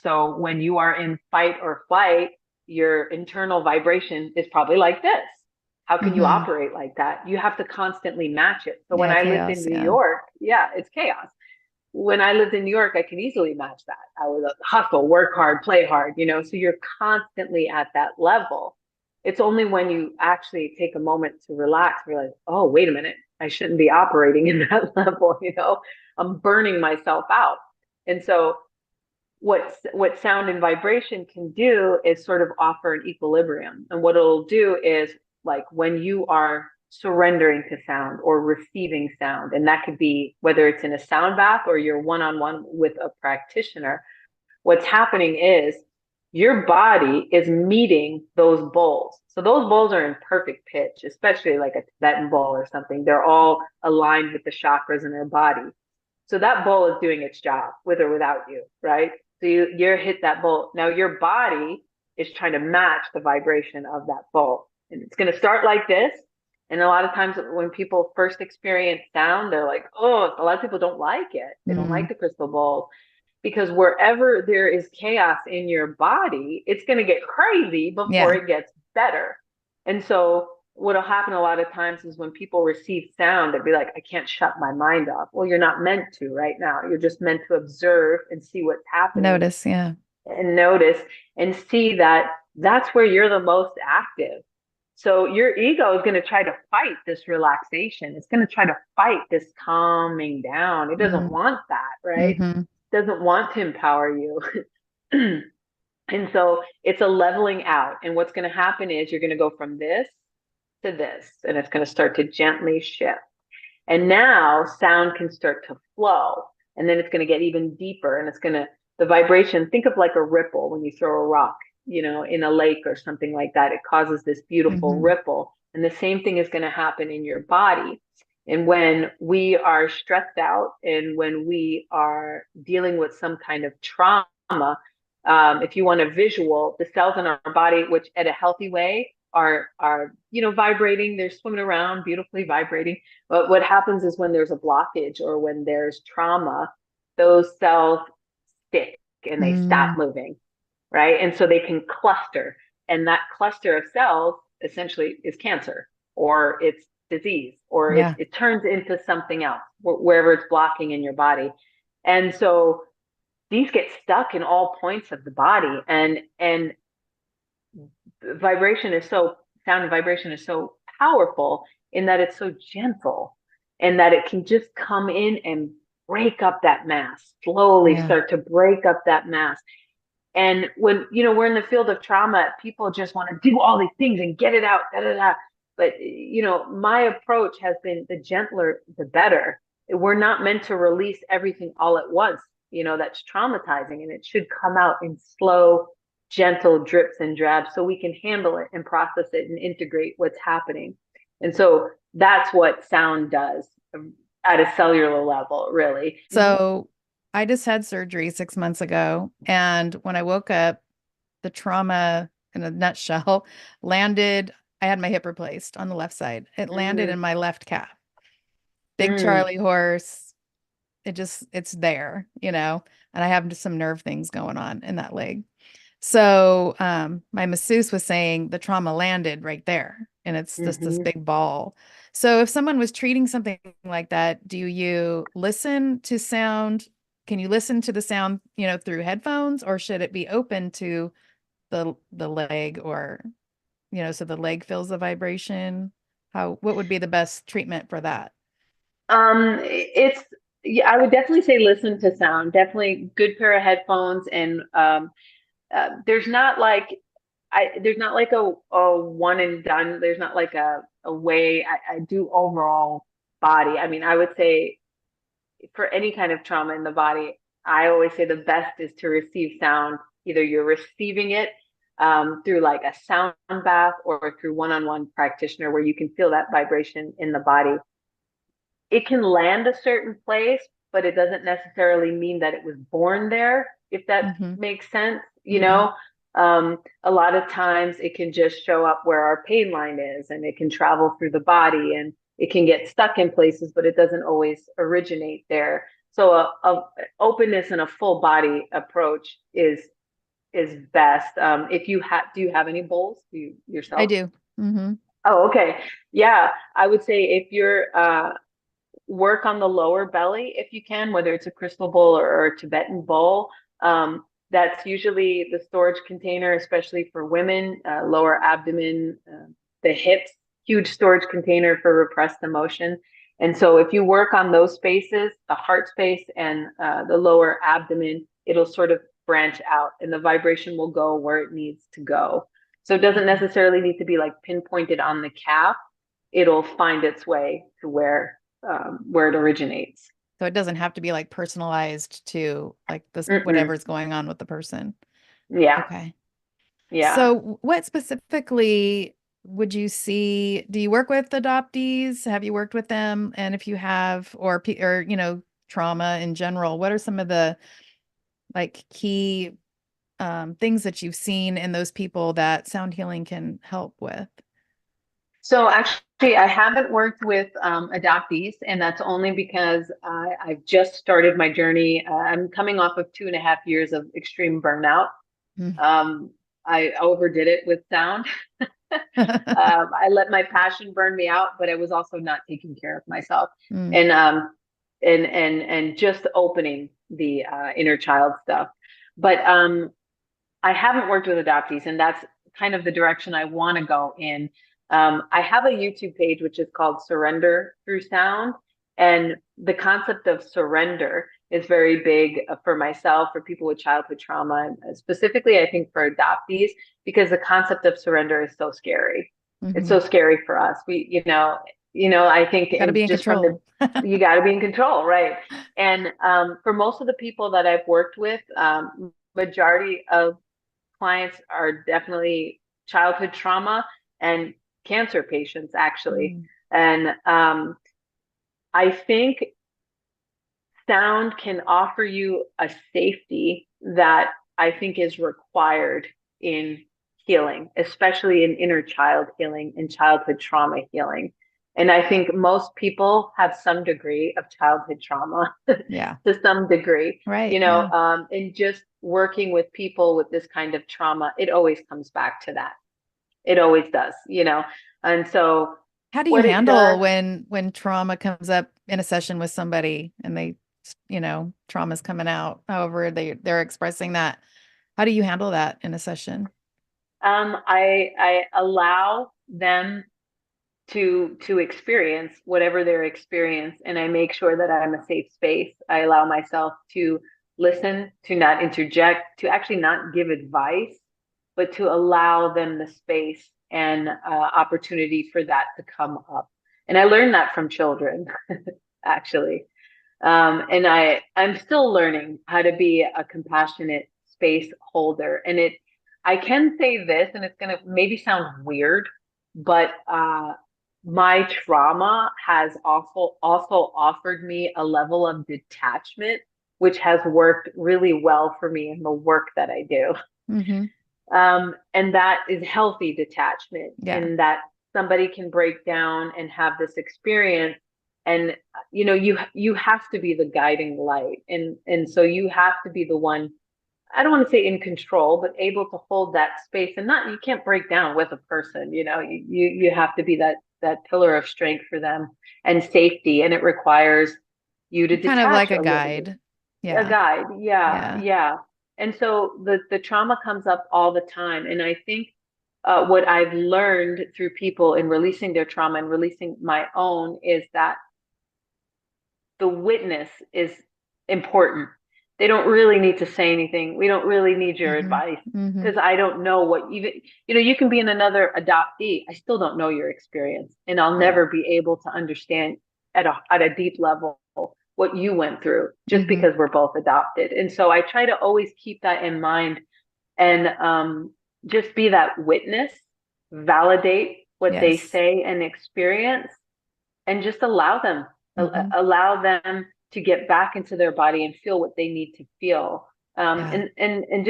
so when you are in fight or flight, your internal vibration is probably like this. How can you operate like that? You have to constantly match it. So when I lived in New York, it's chaos. When I lived in New York, I could easily match that. I was hustle, work hard, play hard, so you're constantly at that level. It's only when you actually take a moment to relax, realize, oh, wait a minute, I shouldn't be operating in that level, I'm burning myself out. And so what sound and vibration can do is sort of offer an equilibrium. And what it'll do is, like, when you are surrendering to sound or receiving sound. And that could be whether it's in a sound bath or you're one-on-one with a practitioner. What's happening is your body is meeting those bowls. So those bowls are in perfect pitch, especially like a Tibetan bowl or something. They're all aligned with the chakras in their body. So that bowl is doing its job with or without you, right? So you're hit that bowl. Now your body is trying to match the vibration of that bowl. And it's going to start like this. And a lot of times when people first experience sound, they're like, oh, a lot of people don't like it. They don't like the crystal bowls. Because wherever there is chaos in your body, it's going to get crazy before it gets better. And so what'll happen a lot of times is when people receive sound, they'll be like, I can't shut my mind off. Well, you're not meant to right now. You're just meant to observe and see what's happening. Notice, yeah. And notice and see that that's where you're the most active. So your ego is going to try to fight this relaxation. It's going to try to fight this calming down. It doesn't want that, right? Doesn't want to empower you. And so it's a leveling out. And what's going to happen is you're going to go from this to this, and it's going to start to gently shift. And now sound can start to flow, and then it's going to get even deeper, and it's going to, the vibration, think of like a ripple when you throw a rock, you know, in a lake or something like that. It causes this beautiful ripple. And the same thing is going to happen in your body. And when we are stressed out and when we are dealing with some kind of trauma, if you want a visual, the cells in our body, which at a healthy way are, you know, vibrating, they're swimming around beautifully vibrating. But what happens is when there's a blockage or when there's trauma, those cells stick and they stop moving, right? And so they can cluster. And that cluster of cells essentially is cancer, or it's disease, or it turns into something else wherever it's blocking in your body. And so these get stuck in all points of the body, and vibration is so, sound and vibration is so powerful in that it's so gentle, and that it can just come in and break up that mass, slowly start to break up that mass. And when, you know, we're in the field of trauma, people just want to do all these things and get it out, But, you know, my approach has been the gentler, the better. We're not meant to release everything all at once. You know, that's traumatizing, and it should come out in slow, gentle drips and drabs so we can handle it and process it and integrate what's happening. And so that's what sound does at a cellular level, really. So I just had surgery 6 months ago. And when I woke up, the trauma in a nutshell landed. I had my hip replaced on the left side. It landed in my left calf. Big Charlie horse. It's there, you know, and I have just some nerve things going on in that leg. So my masseuse was saying the trauma landed right there, and it's just this big ball. So if someone was treating something like that, do you listen to sound? Can you listen to the sound, you know, through headphones, or should it be open to the leg, or, you know, so the leg feels the vibration? What would be the best treatment for that? I would definitely say listen to sound. Definitely good pair of headphones, and there's not like a one and done. There's not like a way I do overall body. I mean, I would say for any kind of trauma in the body, I always say the best is to receive sound. Either you're receiving it through like a sound bath or through one-on-one practitioner where you can feel that vibration in the body. It can land a certain place, but it doesn't necessarily mean that it was born there, if that makes sense. You know, a lot of times it can just show up where our pain line is, and it can travel through the body, and it can get stuck in places, but it doesn't always originate there. So a openness and a full body approach is best. If you do you have any bowls yourself? I do. Oh, okay. Yeah, I would say if you're work on the lower belly if you can, whether it's a crystal bowl or a Tibetan bowl. That's usually the storage container, especially for women, lower abdomen, the hips, huge storage container for repressed emotion. And so if you work on those spaces, the heart space and the lower abdomen, it'll sort of branch out, and the vibration will go where it needs to go. So it doesn't necessarily need to be like pinpointed on the calf. it'll find its way to where it originates. So it doesn't have to be like personalized to like this, Mm-mm. whatever's going on with the person. Yeah. Okay. Yeah. So what specifically would you see? Do you work with adoptees? Have you worked with them? And if you have, or, trauma in general, what are some of the like key things that you've seen in those people that sound healing can help with? So actually, I haven't worked with adoptees, and that's only because I've just started my journey. I'm coming off of 2.5 years of extreme burnout. Mm. I overdid it with sound. I let my passion burn me out, but I was also not taking care of myself, Mm. and just opening the inner child stuff. But I haven't worked with adoptees, and that's kind of the direction I want to go in. I have a YouTube page which is called Surrender Through Sound, and the concept of surrender is very big for myself, for people with childhood trauma, and specifically, I think for adoptees, because the concept of surrender is so scary. It's so scary for us. I think Got to be in just from the control. you got to be in control, right? And for most of the people that I've worked with, majority of clients are definitely childhood trauma and cancer patients, actually. Mm. And I think sound can offer you a safety that I think is required in healing, especially in inner child healing and childhood trauma healing. And I think most people have some degree of childhood trauma Yeah. to some degree, Right. Yeah. and just working with people with this kind of trauma, it always comes back to that. It always does, And so How do you what it handle does, when trauma comes up in a session with somebody and trauma's coming out, however they're expressing that? How do you handle that in a session? I allow them to experience whatever their experience, and I make sure that I'm a safe space. I allow myself to listen, to not interject, to actually not give advice, but to allow them the space and opportunity for that to come up. And I learned that from children, actually. And I'm still learning how to be a compassionate space holder. And I can say this, and it's going to maybe sound weird, but my trauma has also offered me a level of detachment, which has worked really well for me in the work that I do. Mm-hmm. And that is healthy detachment, Yeah. in that somebody can break down and have this experience, and you have to be the guiding light, and so you have to be the one, I don't want to say in control, but able to hold that space, and you can't break down with a person. You have to be that pillar of strength for them and safety, and it requires you to Kind of like detach a a little bit. guide. A Yeah. guide, yeah, Yeah. yeah. And so the trauma comes up all the time, and I think what I've learned through people in releasing their trauma and releasing my own is that the witness is important. They don't really need to say anything. We don't really need your Mm-hmm. advice, Mm-hmm. because I don't know what even, you can be in another adoptee. I still don't know your experience, and I'll Yeah. never be able to understand at a deep level what you went through, just Mm-hmm. because we're both adopted. And so I try to always keep that in mind, and just be that witness, validate what they Yes. say and experience, and just Mm-hmm. allow them to get back into their body and feel what they need to feel, Yeah. and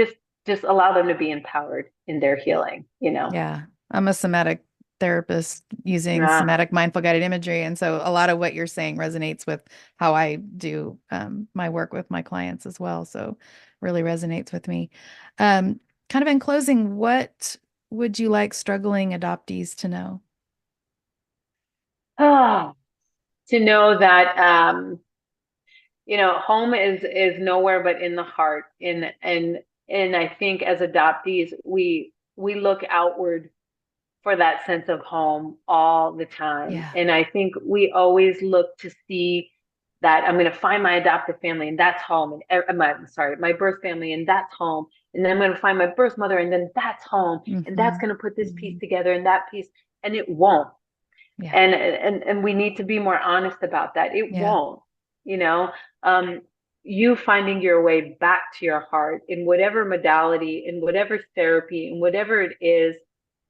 just allow them to be empowered in their healing. Yeah. I'm a somatic therapist using Yeah. somatic mindful guided imagery. And so a lot of what you're saying resonates with how I do my work with my clients as well. So really resonates with me. Kind of in closing, what would you like struggling adoptees to know? Oh, to know that home is nowhere but in the heart, and I think as adoptees we look outward for that sense of home all the time. Yeah. And I think we always look to see that I'm going to find my adoptive family and that's home, and my birth family, and that's home. And then I'm going to find my birth mother, and then that's home. And that's Mm-hmm. going to put this piece together and that piece, and it won't. Yeah. And we need to be more honest about that. It Yeah. won't, you know, um, you finding your way back to your heart in whatever modality, in whatever therapy, in whatever it is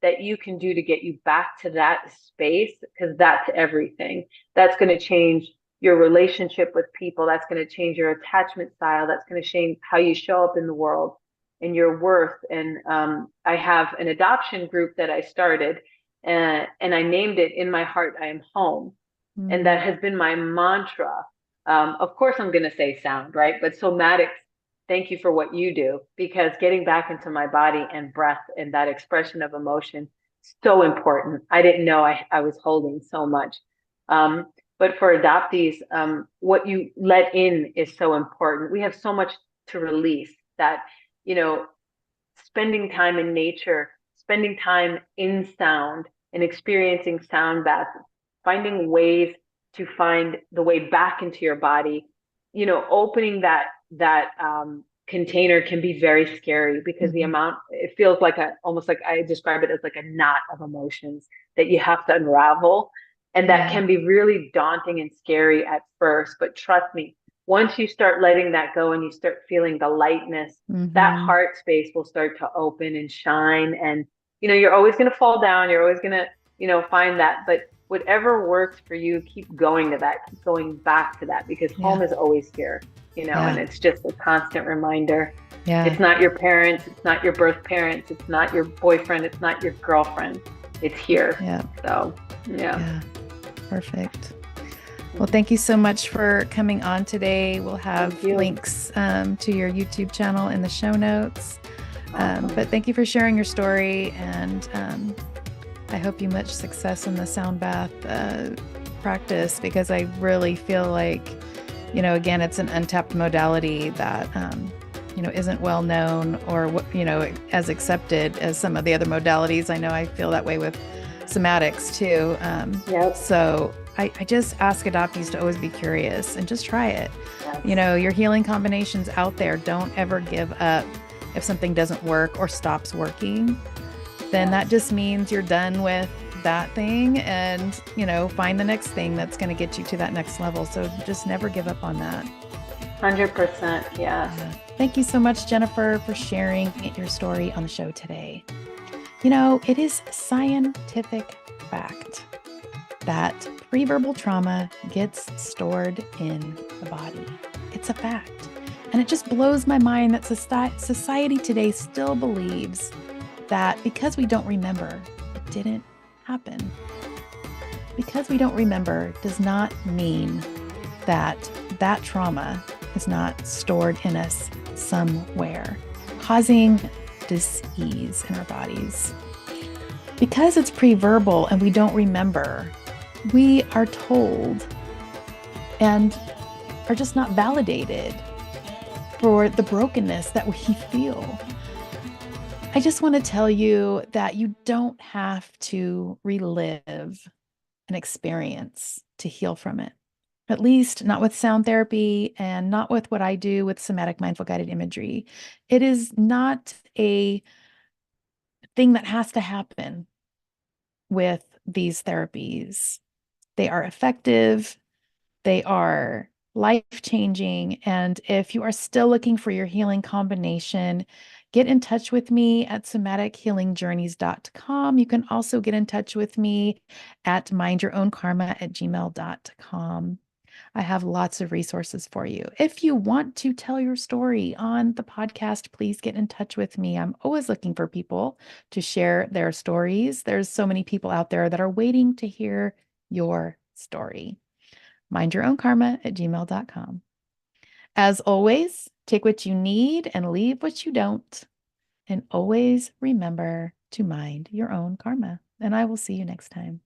that you can do to get you back to that space, because that's everything. That's going to change your relationship with people. That's going to change your attachment style. That's going to change how you show up in the world and your worth. And I have an adoption group that I started, and I named it "In My Heart, I Am Home." And that has been my mantra. Of course, I'm going to say sound, right? But somatics, thank you for what you do, because getting back into my body and breath and that expression of emotion, so important. I didn't know I was holding so much. But for adoptees, what you let in is so important. We have so much to release that, you know, spending time in nature, spending time in sound and experiencing sound baths, finding ways to find the way back into your body, you know, opening that container can be very scary, because the amount, it feels like almost like, I describe it as like a knot of emotions that you have to unravel. And that can be really daunting and scary at first. But trust me, once you start letting that go and you start feeling the lightness, that heart space will start to open and shine. And, you know, you're always going to fall down. You're always going to, you know, find that. But whatever works for you, keep going to that, keep going back to that, because home is always here, you know, and it's just a constant reminder. It's not your parents. It's not your birth parents. It's not your boyfriend. It's not your girlfriend. It's here. So, Perfect. Well, thank you so much for coming on today. We'll have links to your YouTube channel in the show notes. But thank you for sharing your story, and I hope you much success in the sound bath practice, because I really feel like, you know, again, it's an untapped modality that, you know, isn't well known or, you know, as accepted as some of the other modalities. I know I feel that way with somatics too. So I just ask adoptees to always be curious and just try it. You know, your healing combinations out there. Don't ever give up. If something doesn't work or stops working, then that just means you're done with that thing, and, you know, find the next thing that's going to get you to that next level. So just never give up on that. 100%. Thank you so much, Jennifer, for sharing your story on the show today. You know, it is scientific fact that preverbal trauma gets stored in the body. It's a fact. And it just blows my mind that society today still believes that because we don't remember, it didn't happen. Because we don't remember does not mean that that trauma is not stored in us somewhere, causing dis-ease in our bodies. Because it's pre-verbal and we don't remember, we are told and are just not validated for the brokenness that we feel. I just want to tell you that you don't have to relive an experience to heal from it. At least not with sound therapy, and not with what I do with somatic mindful guided imagery. It is not a thing that has to happen with these therapies. They are effective. They are life-changing. And if you are still looking for your healing combination, get in touch with me at somatichealingjourneys.com. You can also get in touch with me at mindyourownkarma@gmail.com. I have lots of resources for you. If you want to tell your story on the podcast, please get in touch with me. I'm always looking for people to share their stories. There's so many people out there that are waiting to hear your story. mindyourownkarma@gmail.com. As always, take what you need and leave what you don't. And always remember to mind your own karma. And I will see you next time.